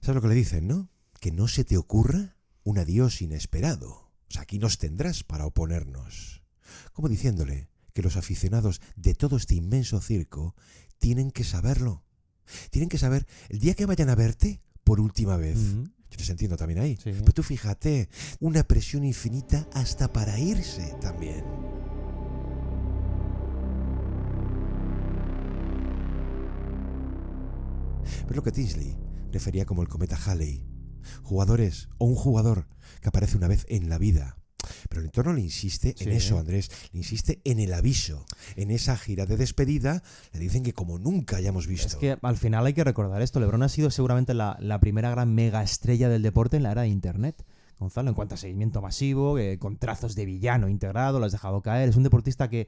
¿Sabes lo que le dicen, no? Que no se te ocurra un adiós inesperado. O sea, aquí nos tendrás para oponernos. Como diciéndole que los aficionados de todo este inmenso circo tienen que saberlo. Tienen que saber el día que vayan a verte por última vez. Yo te entiendo también ahí. Sí. Pero tú fíjate, una presión infinita hasta para irse también. Pero lo que Tinsley refería como el cometa Halley. Jugadores o un jugador que aparece una vez en la vida. Pero el entorno le insiste en eso, Andrés. Le insiste en el aviso. En esa gira de despedida le dicen que como nunca hayamos visto. Es que al final hay que recordar esto. LeBron ha sido seguramente la primera gran mega estrella del deporte en la era de Internet. Gonzalo, en cuanto a seguimiento masivo, con trazos de villano integrado, lo has dejado caer. Es un deportista que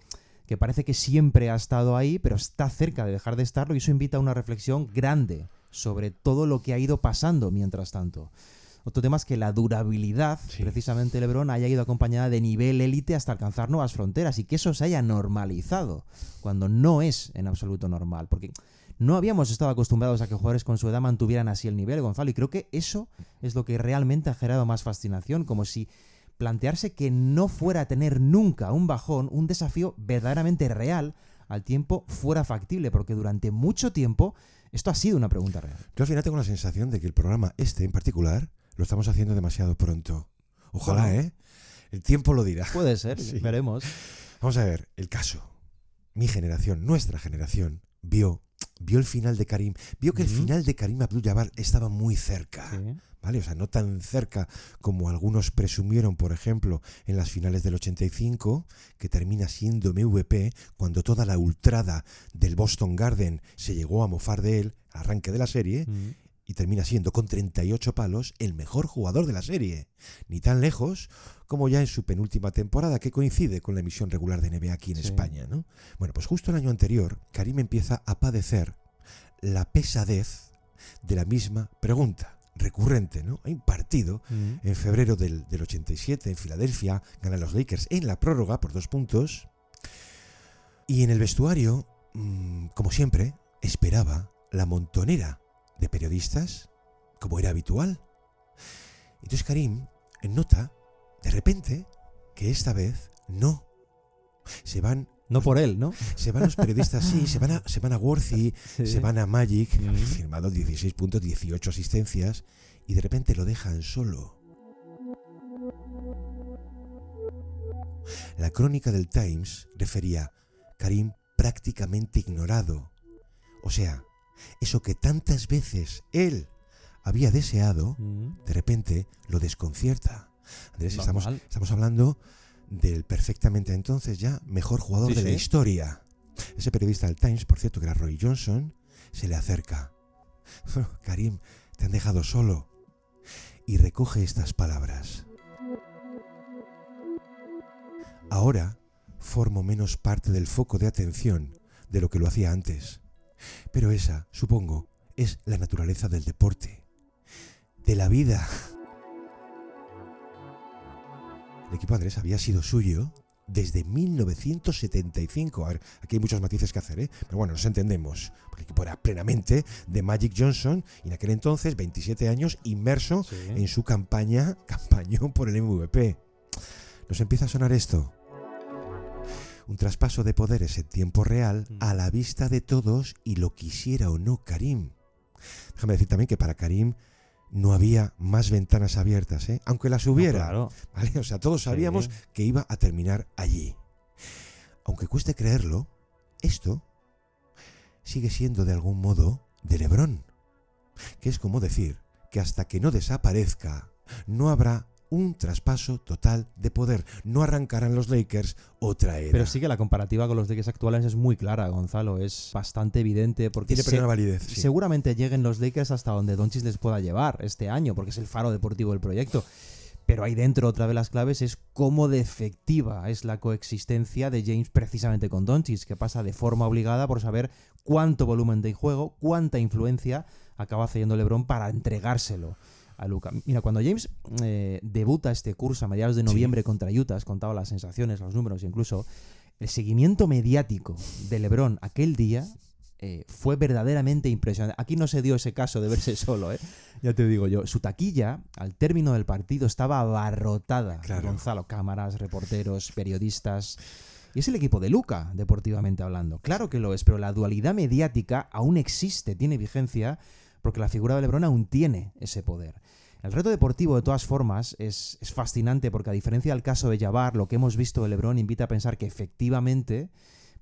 parece que siempre ha estado ahí, pero está cerca de dejar de estarlo, y eso invita a una reflexión grande sobre todo lo que ha ido pasando mientras tanto. Otro tema es que la durabilidad, precisamente LeBron, haya ido acompañada de nivel élite hasta alcanzar nuevas fronteras, y que eso se haya normalizado, cuando no es en absoluto normal, porque no habíamos estado acostumbrados a que jugadores con su edad mantuvieran así el nivel, Gonzalo, y creo que eso es lo que realmente ha generado más fascinación, como si plantearse que no fuera a tener nunca un bajón, un desafío verdaderamente real, al tiempo fuera factible, porque durante mucho tiempo esto ha sido una pregunta real. Yo al final tengo la sensación de que el programa en particular lo estamos haciendo demasiado pronto. Ojalá, el tiempo lo dirá. Puede ser, veremos. Vamos a ver, el caso. Mi generación, nuestra generación, vio vio el final de Karim, vio que el final de Karim Abdul-Jabbar estaba muy cerca. Sí. ¿Vale? O sea, no tan cerca como algunos presumieron, por ejemplo, en las finales del 85, que termina siendo MVP cuando toda la ultrada del Boston Garden se llegó a mofar de él, al arranque de la serie, y termina siendo con 38 palos el mejor jugador de la serie. Ni tan lejos como ya en su penúltima temporada, que coincide con la emisión regular de NBA aquí en España, ¿no? Bueno, pues justo el año anterior, Karim empieza a padecer la pesadez de la misma pregunta. Recurrente, ¿no? Hay un partido en febrero del 87 en Filadelfia, ganan los Lakers en la prórroga por 2 puntos, y en el vestuario, como siempre, esperaba la montonera de periodistas, como era habitual. Entonces Karim nota, de repente, que esta vez no. Se van... No por él, ¿no? Se van los periodistas, sí, se van a Worthy, se van a Magic, firmado 16 puntos, 18 asistencias, y de repente lo dejan solo. La crónica del Times refería Karim prácticamente ignorado. O sea, eso que tantas veces él había deseado, de repente lo desconcierta. Andrés, estamos hablando del perfectamente entonces ya mejor jugador de la historia. Ese periodista del Times, por cierto, que era Roy Johnson, se le acerca. Karim, te han dejado solo. Y recoge estas palabras. Ahora formo menos parte del foco de atención de lo que lo hacía antes. Pero esa, supongo, es la naturaleza del deporte, de la vida. El equipo, Andrés, había sido suyo desde 1975. A ver, aquí hay muchos matices que hacer, pero bueno, nos entendemos. Porque el equipo era plenamente de Magic Johnson y en aquel entonces, 27 años, inmerso en su campañón por el MVP. Nos empieza a sonar esto. Un traspaso de poderes en tiempo real a la vista de todos y lo quisiera o no Karim. Déjame decir también que para Karim no había más ventanas abiertas, aunque las hubiera. No, claro. ¿Vale? O sea, todos sabíamos que iba a terminar allí. Aunque cueste creerlo, esto sigue siendo de algún modo de LeBron. Que es como decir que hasta que no desaparezca, no habrá un traspaso total de poder. No arrancarán los Lakers otra era. Pero sí que la comparativa con los Lakers actuales es muy clara, Gonzalo. Es bastante evidente porque tiene plena validez. Sí. Seguramente lleguen los Lakers hasta donde Doncic les pueda llevar este año, porque es el faro deportivo del proyecto. Pero ahí dentro, otra de las claves es cómo de efectiva es la coexistencia de James precisamente con Doncic, que pasa de forma obligada por saber cuánto volumen de juego, cuánta influencia acaba cediendo LeBron para entregárselo a Luka. Mira, cuando James debuta este curso a mediados de noviembre contra Utah, has contado las sensaciones, los números, incluso el seguimiento mediático de LeBron aquel día fue verdaderamente impresionante. Aquí no se dio ese caso de verse solo, ya te digo yo. Su taquilla, al término del partido, estaba abarrotada. Claro. Gonzalo, cámaras, reporteros, periodistas. Y es el equipo de Luka, deportivamente hablando. Claro que lo es, pero la dualidad mediática aún existe, tiene vigencia, porque la figura de LeBron aún tiene ese poder. El reto deportivo, de todas formas, es fascinante porque, a diferencia del caso de Jabbar, lo que hemos visto de LeBron invita a pensar que efectivamente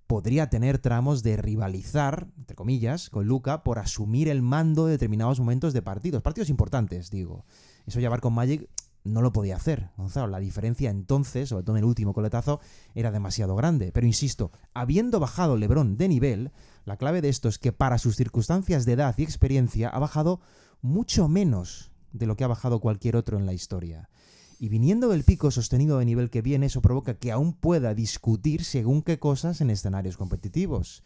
podría tener tramos de rivalizar, entre comillas, con Luka por asumir el mando de determinados momentos de partidos importantes, digo. Eso Jabbar con Magic no lo podía hacer, Gonzalo. La diferencia entonces, sobre todo en el último coletazo, era demasiado grande. Pero insisto, habiendo bajado LeBron de nivel, la clave de esto es que para sus circunstancias de edad y experiencia ha bajado mucho menos de lo que ha bajado cualquier otro en la historia. Y viniendo del pico sostenido de nivel que viene, eso provoca que aún pueda discutir según qué cosas en escenarios competitivos.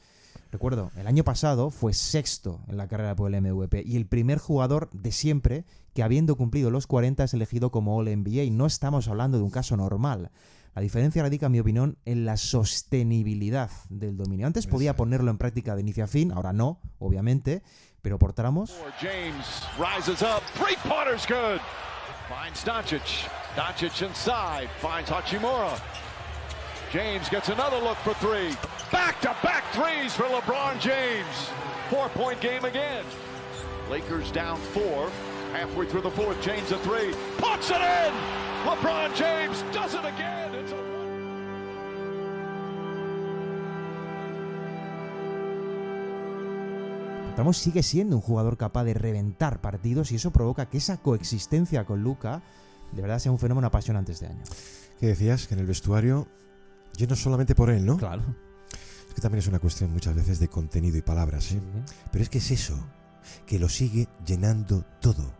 Recuerdo, el año pasado fue sexto en la carrera por el MVP y el primer jugador de siempre que, habiendo cumplido los 40, es elegido como All-NBA. No estamos hablando de un caso normal. La diferencia radica, en mi opinión, en la sostenibilidad del dominio. Antes podía ponerlo en práctica de inicio a fin, ahora no, obviamente, pero por tramos. James rises up, three-pointer's good. Finds Doncic. Doncic inside, finds Hachimura. James gets another look for three. Back-to-back threes for LeBron James. 4-point game again. Lakers down 4. Halfway through the fourth, James a three. Puts it in! LeBron James does it again. It's a encontramos, sigue siendo un jugador capaz de reventar partidos y eso provoca que esa coexistencia con Luka de verdad sea un fenómeno apasionante este año. ¿Qué decías? Que en el vestuario, yo no solamente por él, ¿no? Claro. Es que también es una cuestión muchas veces de contenido y palabras, ¿eh? Sí. Pero es que es eso, que lo sigue llenando todo.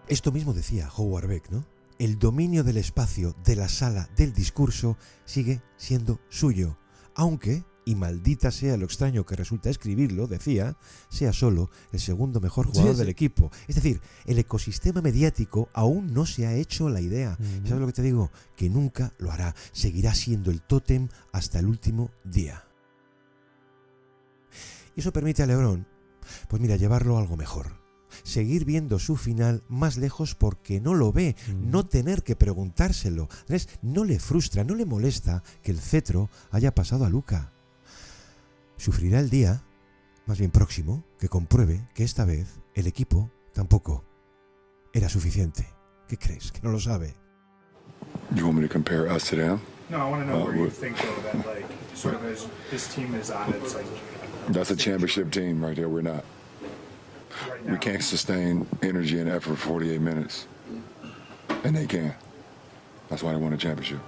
Esto mismo decía Howard Beck, ¿no? El dominio del espacio, de la sala, del discurso, sigue siendo suyo, aunque, y maldita sea lo extraño que resulta escribirlo, decía, sea solo el segundo mejor jugador del equipo. Es decir, el ecosistema mediático aún no se ha hecho la idea. ¿Sabes lo que te digo? Que nunca lo hará. Seguirá siendo el tótem hasta el último día. Y eso permite a LeBron, pues mira, llevarlo a algo mejor. Seguir viendo su final más lejos porque no lo ve, no tener que preguntárselo. ¿Ves? No le frustra, no le molesta que el cetro haya pasado a Luka. Sufrirá el día, más bien próximo, que compruebe que esta vez el equipo tampoco era suficiente. ¿Qué crees? ¿Que no lo sabe? You want me to compare us to them? No, I want to know where you think though that like sort of as this team is on its like. That's a championship team right there. We're not. Right now. We can't sustain energy and effort for 48 minutes, and they can. That's why they won a championship.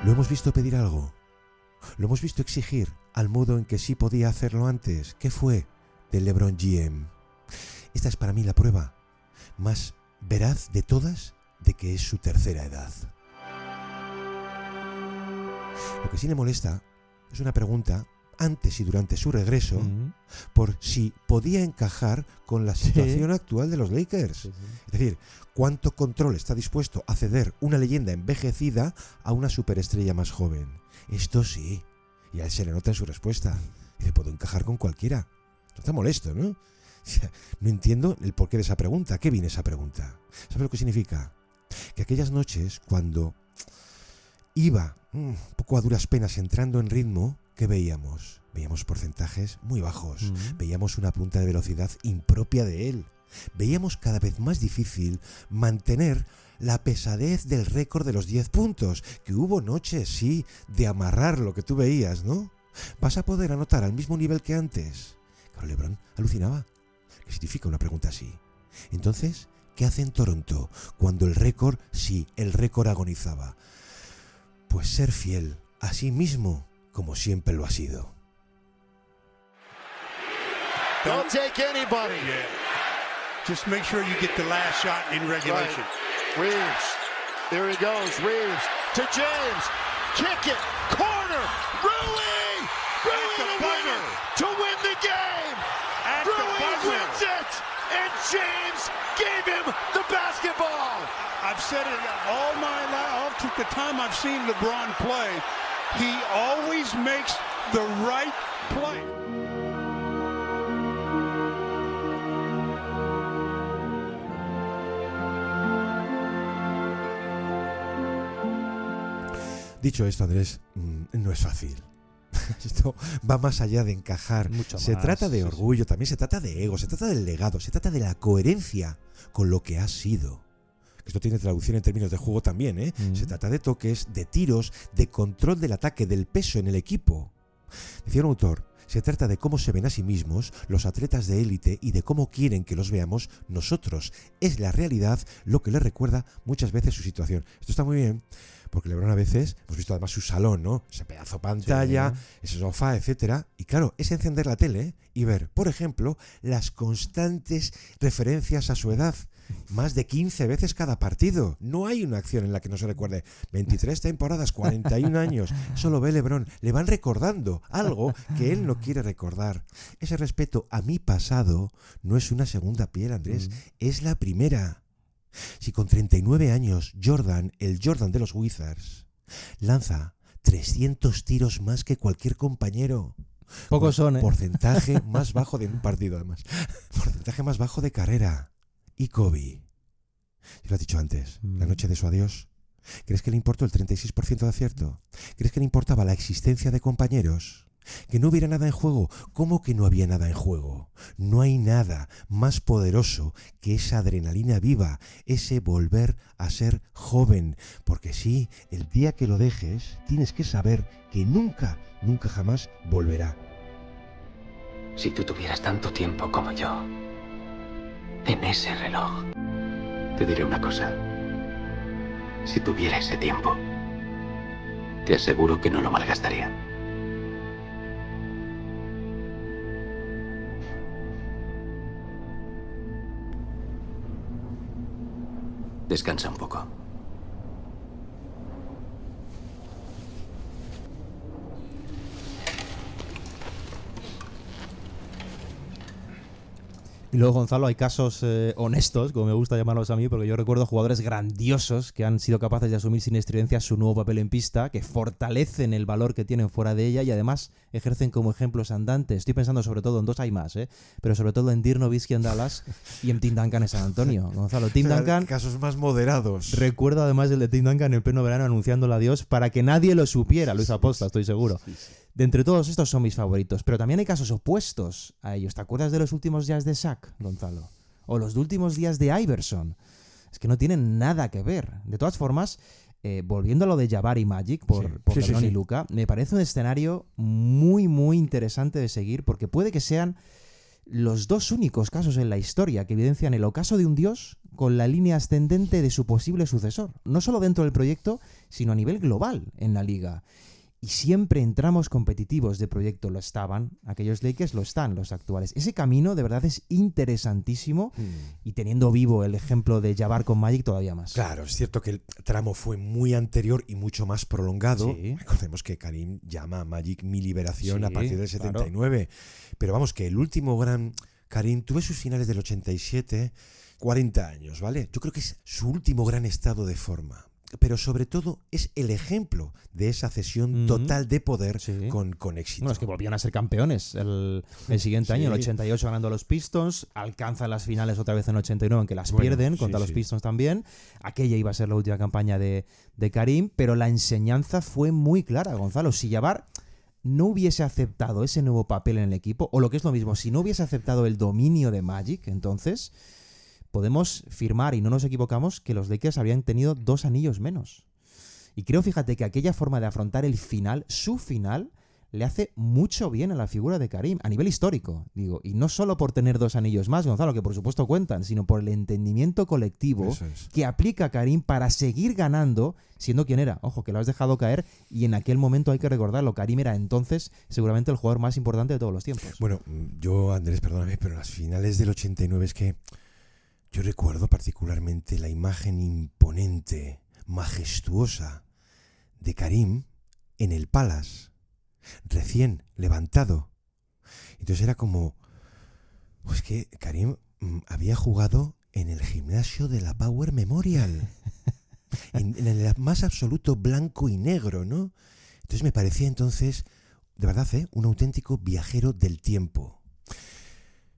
Lo hemos visto pedir algo. Lo hemos visto exigir al modo en que sí podía hacerlo antes. ¿Qué fue del LeBron GM? Esta es para mí la prueba más veraz de todas de que es su tercera edad. Lo que sí le molesta es una pregunta antes y durante su regreso por si podía encajar con la situación actual de los Lakers. Es decir, ¿cuánto control está dispuesto a ceder una leyenda envejecida a una superestrella más joven? Esto sí. Y a él se le nota en su respuesta. Dice, puedo encajar con cualquiera. No está molesto, ¿no? No entiendo el porqué de esa pregunta. ¿Qué viene esa pregunta? ¿Sabes lo que significa? Que aquellas noches cuando iba un poco a duras penas entrando en ritmo, ¿qué veíamos? Veíamos porcentajes muy bajos. Veíamos una punta de velocidad impropia de él. Veíamos cada vez más difícil mantener la pesadez del récord de los 10 puntos. Que hubo noches, sí, de amarrar lo que tú veías, ¿no? ¿Vas a poder anotar al mismo nivel que antes? Claro, LeBron alucinaba. ¿Qué significa una pregunta así? Entonces, ¿qué hace en Toronto cuando el récord, sí, el récord agonizaba? Pues ser fiel a sí mismo, como siempre lo ha sido. Don't take anybody. Yeah. Just make sure you get the last shot in regulation. Right. Reeves. There he goes. Reeves to James. Kick it. Corner. Rui. Rui the winner to win the game. Rui wins it. And James gave him the basketball. I've said it all the time I've seen LeBron play. He always makes the right play. Dicho esto, Andrés, no es fácil. Esto va más allá de encajar. Se trata de orgullo, también se trata de ego, se trata del legado, se trata de la coherencia con lo que has sido. Esto tiene traducción en términos de juego también, ¿eh? Se trata de toques, de tiros, de control del ataque, del peso en el equipo. Decía un autor, se trata de cómo se ven a sí mismos los atletas de élite y de cómo quieren que los veamos nosotros. Es la realidad lo que les recuerda muchas veces su situación. Esto está muy bien, porque LeBron a veces, hemos visto además su salón, ¿no? Ese pedazo de pantalla, ese sofá, etcétera. Y claro, es encender la tele y ver, por ejemplo, las constantes referencias a su edad. Más de 15 veces cada partido. No hay una acción en la que no se recuerde 23 temporadas, 41 años. Solo ve LeBron. Le van recordando algo que él no quiere recordar. Ese respeto a mi pasado no es una segunda piel, Andrés. Es la primera. Si con 39 años Jordan, el Jordan de los Wizards, lanza 300 tiros más que cualquier compañero. Pocos son, ¿eh? Porcentaje más bajo de un partido, además. Porcentaje más bajo de carrera. Y Kobe, ya lo has dicho antes, la noche de su adiós, ¿crees que le importó el 36% de acierto? ¿Crees que le importaba la existencia de compañeros? ¿Que no hubiera nada en juego? ¿Cómo que no había nada en juego? No hay nada más poderoso que esa adrenalina viva, ese volver a ser joven. Porque sí, el día que lo dejes, tienes que saber que nunca jamás volverá. Si tú tuvieras tanto tiempo como yo en ese reloj, te diré una cosa. Si tuviera ese tiempo, te aseguro que no lo malgastaría. Descansa un poco. Y luego, Gonzalo, hay casos honestos, como me gusta llamarlos a mí, porque yo recuerdo jugadores grandiosos que han sido capaces de asumir sin estridencia su nuevo papel en pista, que fortalecen el valor que tienen fuera de ella y además ejercen como ejemplos andantes. Estoy pensando sobre todo en dos, hay más, pero sobre todo en Dirk Nowitzki en Dallas y en Tim Duncan en San Antonio. Gonzalo, Tim Duncan... Casos más moderados. Recuerdo además el de Tim Duncan en pleno verano anunciándole adiós para que nadie lo supiera. Lo hizo aposta, estoy seguro. Sí. De entre todos estos son mis favoritos, pero también hay casos opuestos a ellos. ¿Te acuerdas de los últimos días de Shaq, Gonzalo? O los últimos días de Iverson. Es que no tienen nada que ver. De todas formas, volviendo a lo de Jabbar y Magic por LeBron y Luka, me parece un escenario muy, muy interesante de seguir porque puede que sean los dos únicos casos en la historia que evidencian el ocaso de un dios con la línea ascendente de su posible sucesor. No solo dentro del proyecto, sino a nivel global en la liga. Y siempre en tramos competitivos de proyecto lo estaban, aquellos Lakers lo están, los actuales. Ese camino de verdad es interesantísimo y teniendo vivo el ejemplo de Jabbar con Magic todavía más. Claro, es cierto que el tramo fue muy anterior y mucho más prolongado. Sí. Recordemos que Karim llama a Magic mi liberación a partir del 79. Claro. Pero vamos, que el último gran Karim tuvo sus finales del 87, 40 años, ¿vale? Yo creo que es su último gran estado de forma. Pero sobre todo es el ejemplo de esa cesión total de poder con éxito. Bueno, es que volvían a ser campeones el siguiente año, el 88 ganando a los Pistons, alcanzan las finales otra vez en el 89, aunque las pierden contra los Pistons también. Aquella iba a ser la última campaña de Karim, pero la enseñanza fue muy clara, Gonzalo. Si Jabbar no hubiese aceptado ese nuevo papel en el equipo, o lo que es lo mismo, si no hubiese aceptado el dominio de Magic, entonces... podemos firmar, y no nos equivocamos, que los Lakers habrían tenido 2 anillos menos. Y creo, fíjate, que aquella forma de afrontar el final, su final, le hace mucho bien a la figura de Karim, a nivel histórico, digo. Y no solo por tener 2 anillos más, Gonzalo, que por supuesto cuentan, sino por el entendimiento colectivo que aplica Karim para seguir ganando, siendo quien era. Ojo, que lo has dejado caer, y en aquel momento hay que recordarlo, Karim era entonces seguramente el jugador más importante de todos los tiempos. Bueno, yo, Andrés, perdóname, pero las finales del 89 es que... yo recuerdo particularmente la imagen imponente, majestuosa de Karim en el Palace, recién levantado. Entonces era como... pues que Karim había jugado en el gimnasio de la Power Memorial, en el más absoluto blanco y negro, ¿no? Entonces me parecía entonces, de verdad, un auténtico viajero del tiempo.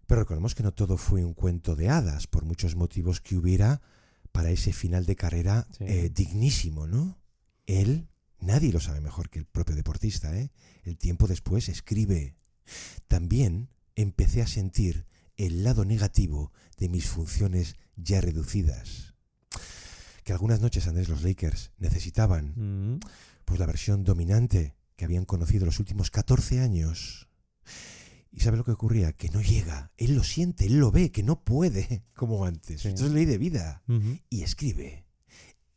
Pero recordemos que no todo fue un cuento de hadas, por muchos motivos que hubiera para ese final de carrera dignísimo, ¿no? Él, nadie lo sabe mejor que el propio deportista, ¿eh? El tiempo después escribe: también empecé a sentir el lado negativo de mis funciones ya reducidas. Que algunas noches, Andrés, los Lakers necesitaban pues la versión dominante que habían conocido los últimos 14 años. ¿Y sabe lo que ocurría? Que no llega. Él lo siente, él lo ve, que no puede como antes. Esto es ley de vida. Y escribe: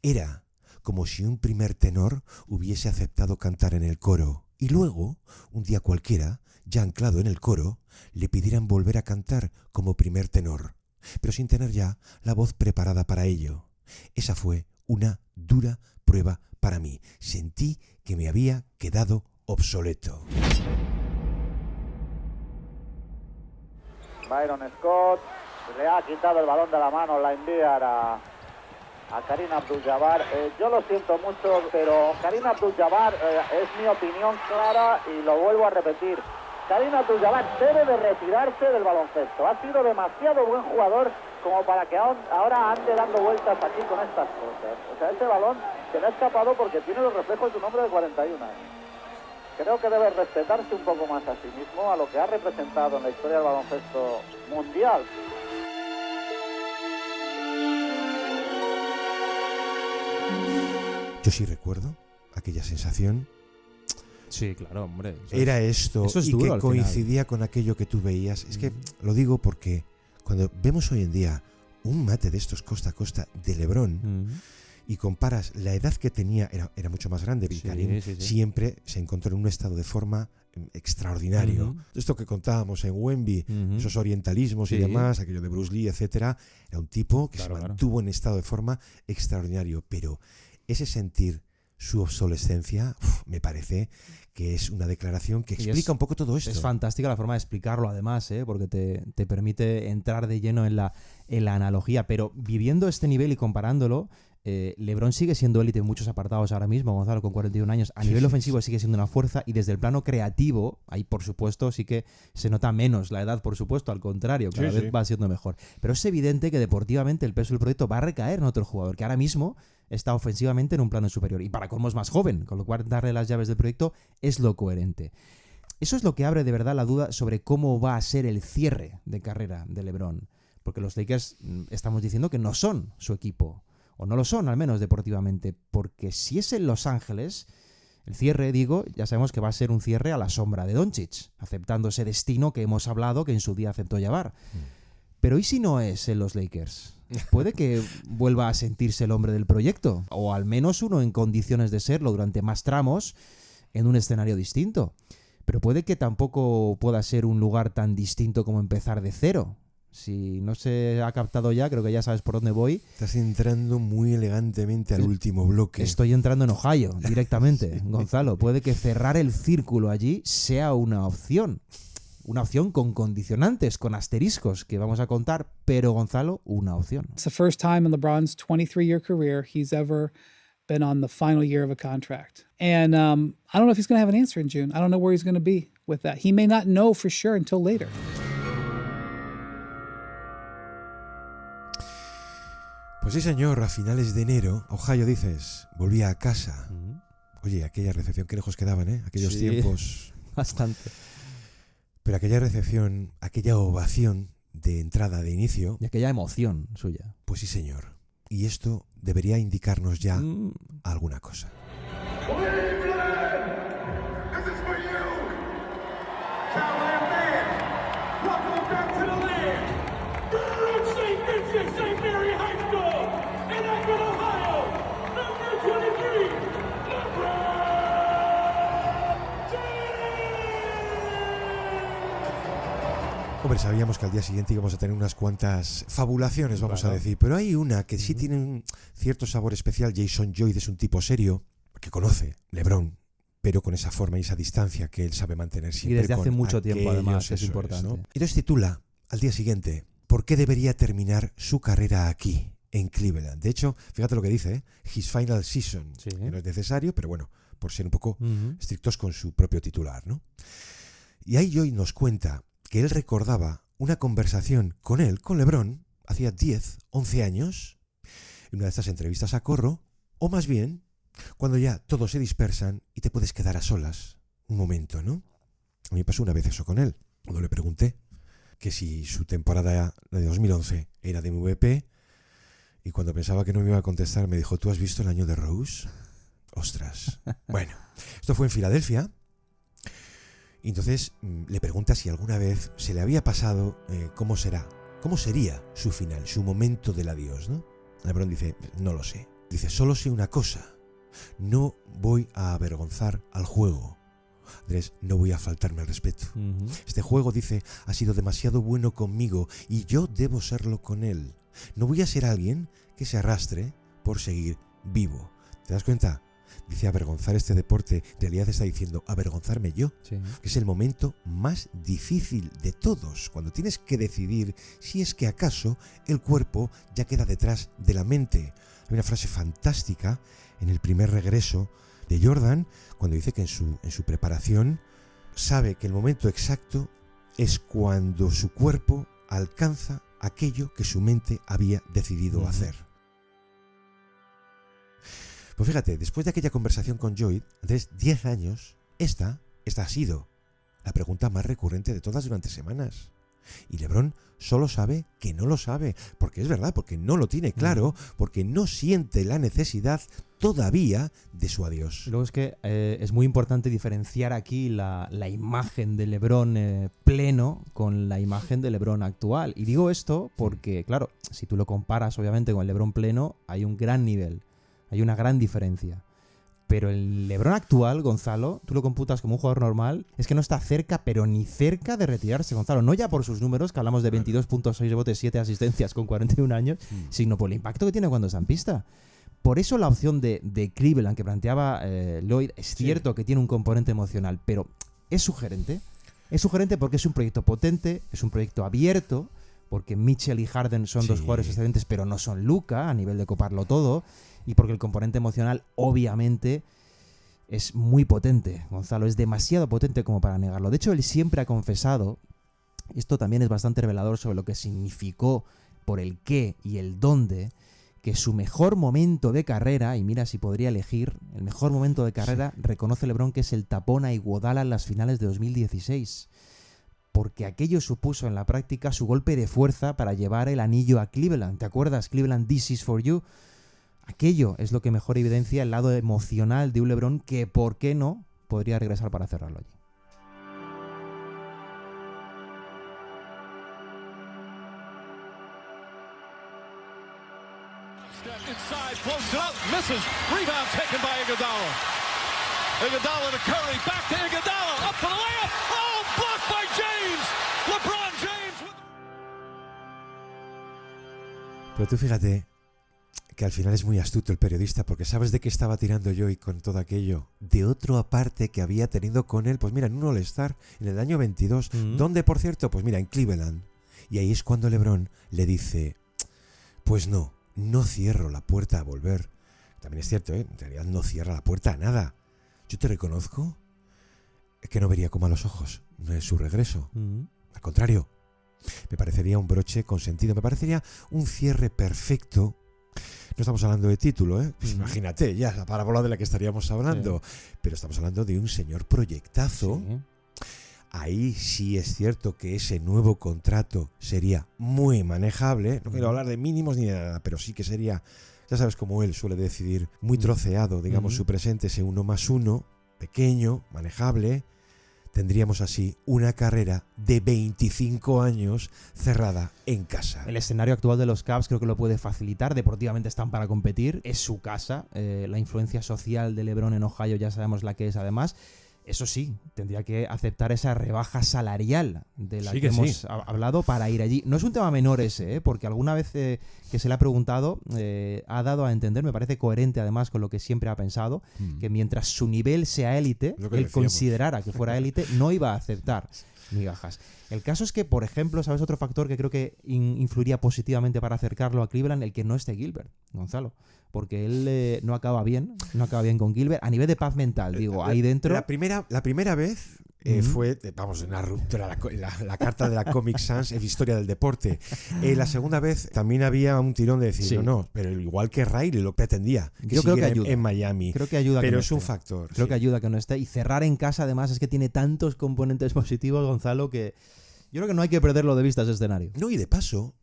era como si un primer tenor hubiese aceptado cantar en el coro y luego, un día cualquiera, ya anclado en el coro, le pidieran volver a cantar como primer tenor, pero sin tener ya la voz preparada para ello. Esa fue una dura prueba para mí. Sentí que me había quedado obsoleto. Byron Scott le ha quitado el balón de la mano, la envía a Karim Abdul-Jabbar. Yo lo siento mucho, pero Karim Abdul-Jabbar es mi opinión clara y lo vuelvo a repetir. Karim Abdul-Jabbar debe de retirarse del baloncesto. Ha sido demasiado buen jugador como para que ahora ande dando vueltas aquí con estas cosas. O sea, ese balón se le ha escapado porque tiene los reflejos de un hombre de 41 años. creo que debe respetarse un poco más a sí mismo, a lo que ha representado en la historia del baloncesto mundial. Yo sí recuerdo aquella sensación. Sí, claro, hombre. Era esto, eso es y duro, que al coincidía con aquello que tú veías. Es que lo digo porque cuando vemos hoy en día un mate de estos costa a costa de LeBron y comparas la edad que tenía, era mucho más grande. Karim siempre se encontró en un estado de forma extraordinario. Esto que contábamos en Wemby, esos orientalismos y demás, aquello de Bruce Lee, etcétera, era un tipo que se mantuvo en estado de forma extraordinario, pero ese sentir su obsolescencia, me parece que es una declaración que explica un poco todo esto. Es fantástica la forma de explicarlo, además, porque te permite entrar de lleno en la analogía. Pero viviendo este nivel y comparándolo, LeBron sigue siendo élite en muchos apartados ahora mismo, Gonzalo, con 41 años. A nivel ofensivo sigue siendo una fuerza, y desde el plano creativo, ahí por supuesto sí que se nota menos la edad, por supuesto, al contrario, cada vez va siendo mejor. Pero es evidente que deportivamente el peso del proyecto va a recaer en otro jugador, que ahora mismo está ofensivamente en un plano superior. Y para colmo es más joven, con lo cual darle las llaves del proyecto es lo coherente. Eso es lo que abre de verdad la duda sobre cómo va a ser el cierre de carrera de LeBron. Porque los Lakers estamos diciendo que no son su equipo. O no lo son, al menos deportivamente. Porque si es en Los Ángeles, el cierre, digo, ya sabemos que va a ser un cierre a la sombra de Doncic, aceptando ese destino que hemos hablado que en su día aceptó Jabbar. Pero ¿y si no es en los Lakers? Puede que vuelva a sentirse el hombre del proyecto, o al menos uno en condiciones de serlo durante más tramos en un escenario distinto. Pero puede que tampoco pueda ser un lugar tan distinto como empezar de cero. Si no se ha captado ya, creo que ya sabes por dónde voy. Estás entrando muy elegantemente al último bloque. Estoy entrando en Ohio directamente, Gonzalo. Puede que cerrar el círculo allí sea una opción. Una opción con condicionantes, con asteriscos que vamos a contar, pero Gonzalo, una opción. It's the first time in LeBron's 23-year career he's ever been on the final year of a contract. And I don't know if he's going to have an answer in June. I don't know where he's going to be with that. He may not know for sure until later. Pues sí, señor, a finales de enero, Ohio, dices, volvía a casa. Oye, aquella recepción, qué lejos quedaban, ¿eh? Aquellos tiempos. Bastante. Pero aquella recepción, aquella ovación de entrada, de inicio. Y aquella emoción suya. Pues sí, señor. Y esto debería indicarnos ya alguna cosa. Hombre, sabíamos que al día siguiente íbamos a tener unas cuantas fabulaciones, vamos a decir, pero hay una que sí tiene un cierto sabor especial. Jason Lloyd es un tipo serio, que conoce LeBron, pero con esa forma y esa distancia que él sabe mantener siempre. Y desde hace mucho tiempo, además, es importante. ¿No? Y entonces titula, al día siguiente, ¿por qué debería terminar su carrera aquí, en Cleveland? De hecho, fíjate lo que dice, ¿eh? His final season. Que no es necesario, pero bueno, por ser un poco estrictos con su propio titular, ¿no? Y ahí Lloyd nos cuenta que él recordaba una conversación con él, con LeBron, hacía 10, 11 años, en una de estas entrevistas a corro, o más bien, cuando ya todos se dispersan y te puedes quedar a solas un momento, ¿no? A mí me pasó una vez eso con él, cuando le pregunté que si su temporada de 2011 era de MVP, y cuando pensaba que no me iba a contestar me dijo, ¿tú has visto el año de Rose? Ostras. Bueno, esto fue en Filadelfia. Y entonces le pregunta si alguna vez se le había pasado cómo sería su final, su momento del adiós, ¿no? LeBron dice, no lo sé. Dice, solo sé una cosa, no voy a avergonzar al juego. Andrés, no voy a faltarme al respeto. Este juego, dice, ha sido demasiado bueno conmigo y yo debo serlo con él. No voy a ser alguien que se arrastre por seguir vivo. ¿Te das cuenta? Dice, avergonzar este deporte, en realidad está diciendo avergonzarme yo, que es el momento más difícil de todos, cuando tienes que decidir si es que acaso el cuerpo ya queda detrás de la mente. Hay una frase fantástica en el primer regreso de Jordan, cuando dice que en su preparación sabe que el momento exacto es cuando su cuerpo alcanza aquello que su mente había decidido hacer. Pues fíjate, después de aquella conversación con Lloyd, Andrés, 10 años, esta Esta ha sido la pregunta más recurrente de todas durante semanas. Y LeBron solo sabe que no lo sabe, porque es verdad, porque no lo tiene claro, porque no siente la necesidad todavía de su adiós. Luego es que es muy importante diferenciar aquí la imagen de LeBron pleno con la imagen de LeBron actual. Y digo esto porque, claro, si tú lo comparas obviamente con el LeBron pleno, hay un gran nivel, hay una gran diferencia. Pero el LeBron actual, Gonzalo, tú lo computas como un jugador normal, es que no está cerca, pero ni cerca de retirarse, Gonzalo. No ya por sus números, que hablamos de 22.6 rebotes, 7 asistencias con 41 años, sino por el impacto que tiene cuando está en pista. Por eso la opción de Cleveland que planteaba Lloyd es cierto que tiene un componente emocional, pero es sugerente. Es sugerente porque es un proyecto potente, es un proyecto abierto, porque Mitchell y Harden son dos jugadores excelentes, pero no son Luka a nivel de coparlo todo. Y porque el componente emocional, obviamente, es muy potente, Gonzalo. Es demasiado potente como para negarlo. De hecho, él siempre ha confesado, y esto también es bastante revelador sobre lo que significó por el qué y el dónde, que su mejor momento de carrera, y mira si podría elegir, el mejor momento de carrera, reconoce LeBron que es el tapón a Iguodala en las finales de 2016. Porque aquello supuso en la práctica su golpe de fuerza para llevar el anillo a Cleveland. ¿Te acuerdas? Cleveland, this is for you. Aquello es lo que mejor evidencia el lado emocional de un LeBron que, ¿por qué no?, podría regresar para cerrarlo allí. Inside, floats it up, misses. Rebound taken by Iguodala. Iguodala to Curry, back to Iguodala, up for the layup. Oh, blocked by James. LeBron James. Pero tú fíjate que al final es muy astuto el periodista, porque ¿sabes de qué estaba tirando yo y con todo aquello? De otro aparte que había tenido con él, pues mira, en un All-Star, en el año 22, donde, por cierto, pues mira, en Cleveland. Y ahí es cuando LeBron le dice, pues no cierro la puerta a volver. También es cierto, en realidad no cierra la puerta a nada. Yo te reconozco que no vería con malos ojos su regreso. Al contrario, me parecería un broche con sentido, me parecería un cierre perfecto. No estamos hablando de título, pues imagínate ya la parábola de la que estaríamos hablando, pero estamos hablando de un señor proyectazo. Ahí sí es cierto que ese nuevo contrato sería muy manejable. No quiero hablar de mínimos ni de nada, pero sí que sería, ya sabes cómo él suele decidir, muy troceado, digamos, su presente, ese 1+1, pequeño, manejable. Tendríamos así una carrera de 25 años cerrada en casa. El escenario actual de los Cavs creo que lo puede facilitar. Deportivamente están para competir. Es su casa. La influencia social de LeBron en Ohio ya sabemos la que es además. Eso sí, tendría que aceptar esa rebaja salarial de la que hemos hablado para ir allí. No es un tema menor ese, porque alguna vez que se le ha preguntado, ha dado a entender, me parece coherente además con lo que siempre ha pensado, que mientras su nivel sea élite, él considerara que fuera élite, no iba a aceptar migajas. El caso es que, por ejemplo, ¿sabes otro factor que creo que influiría positivamente para acercarlo a Cleveland? El que no esté Gilbert, Gonzalo. Porque él no acaba bien con Gilbert. A nivel de paz mental, digo, ahí dentro... La primera vez fue, vamos, una ruptura, la carta de la Comic Sans es historia del deporte. La segunda vez también había un tirón de decir, no, pero igual que Riley lo pretendía, que yo creo que ayuda en Miami. Creo que ayuda, pero que no es un factor. Creo que ayuda que no esté. Y cerrar en casa, además, es que tiene tantos componentes positivos, Gonzalo, que yo creo que no hay que perderlo de vista ese escenario. No, y de paso,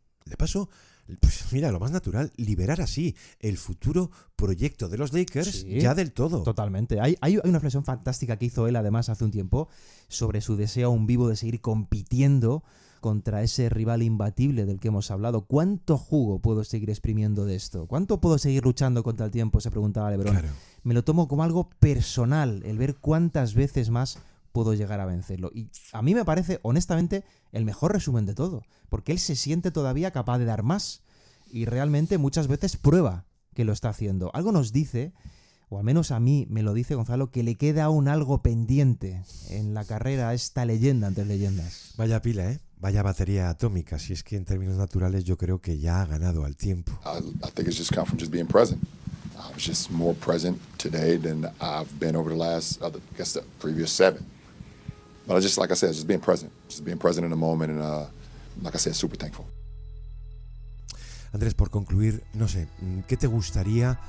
pues mira, lo más natural, liberar así el futuro proyecto de los Lakers ya del todo. Totalmente. Hay una reflexión fantástica que hizo él además hace un tiempo sobre su deseo aún vivo de seguir compitiendo contra ese rival imbatible del que hemos hablado. ¿Cuánto jugo puedo seguir exprimiendo de esto? ¿Cuánto puedo seguir luchando contra el tiempo? Se preguntaba LeBron. Claro. Me lo tomo como algo personal, el ver cuántas veces más puedo llegar a vencerlo. Y a mí me parece, honestamente, el mejor resumen de todo, porque él se siente todavía capaz de dar más y realmente muchas veces prueba que lo está haciendo. Algo nos dice, o al menos a mí me lo dice Gonzalo, que le queda aún algo pendiente en la carrera a esta leyenda entre leyendas. Vaya pila, vaya batería atómica. Si es que en términos naturales yo creo que ya ha ganado al tiempo. I think it's just come from just being present. I was just more present today than I've been over the previous 7. But just like I said, just being present in the moment, and like I said, super thankful. Andrés, por concluir, no sé, ¿qué te gustaría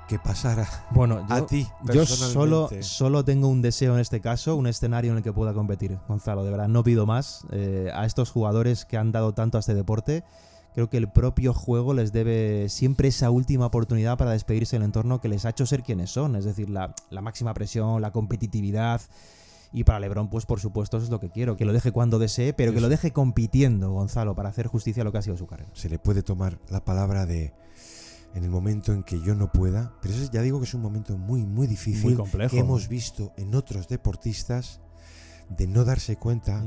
que pasara Bueno, a ti yo personalmente. solo tengo un deseo en este caso, un escenario en el que pueda competir, Gonzalo, de verdad, no pido más. A estos jugadores que han dado tanto a este deporte, creo que el propio juego les debe siempre esa última oportunidad para despedirse del entorno que les ha hecho ser quienes son, es decir, la máxima presión, la competitividad. Y para LeBron, pues por supuesto, eso es lo que quiero, que lo deje cuando desee, pero que lo deje compitiendo, Gonzalo, para hacer justicia a lo que ha sido su carrera. Se le puede tomar la palabra de en el momento en que yo no pueda, pero eso ya digo que es un momento muy, muy difícil, muy complejo, que hemos visto en otros deportistas de no darse cuenta.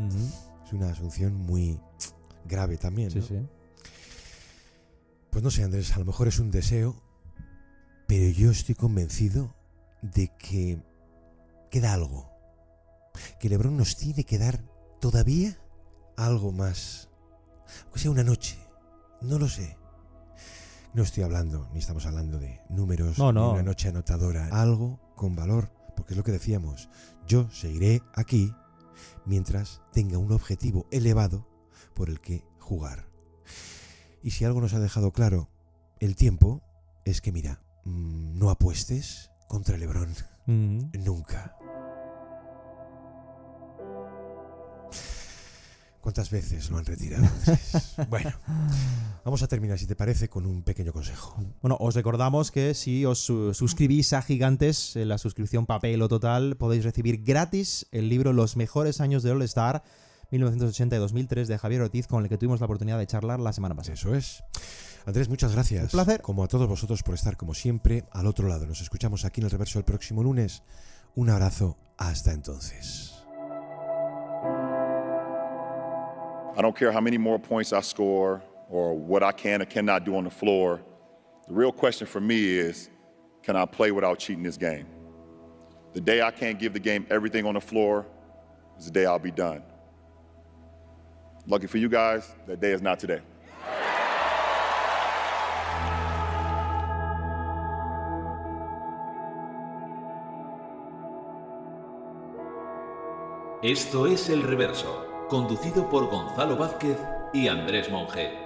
Es una asunción muy grave también, ¿no? Sí. Pues no sé, Andrés, a lo mejor es un deseo, pero yo estoy convencido de que queda algo. Que LeBron nos tiene que dar todavía algo más. Aunque sea una noche, no lo sé. No estoy hablando, ni estamos hablando de números, no. ni una noche anotadora. Algo con valor, porque es lo que decíamos. Yo seguiré aquí mientras tenga un objetivo elevado por el que jugar. Y si algo nos ha dejado claro el tiempo, es que mira, no apuestes contra LeBron. Nunca. ¿Cuántas veces lo han retirado? Bueno, vamos a terminar, si te parece, con un pequeño consejo. Bueno, os recordamos que si os suscribís a Gigantes, en la suscripción papel o total, podéis recibir gratis el libro Los mejores años de All-Star 1980 y 2003 de Javier Ortiz, con el que tuvimos la oportunidad de charlar la semana pasada. Eso es. Andrés, muchas gracias. Un placer. Como a todos vosotros por estar, como siempre, al otro lado. Nos escuchamos aquí en El Reverso el próximo lunes. Un abrazo. Hasta entonces. I don't care how many more points I score or what I can or cannot do on the floor. The real question for me is, can I play without cheating this game? The day I can't give the game everything on the floor is the day I'll be done. Lucky for you guys, that day is not today. Esto es El Reverso, conducido por Gonzalo Vázquez y Andrés Monge.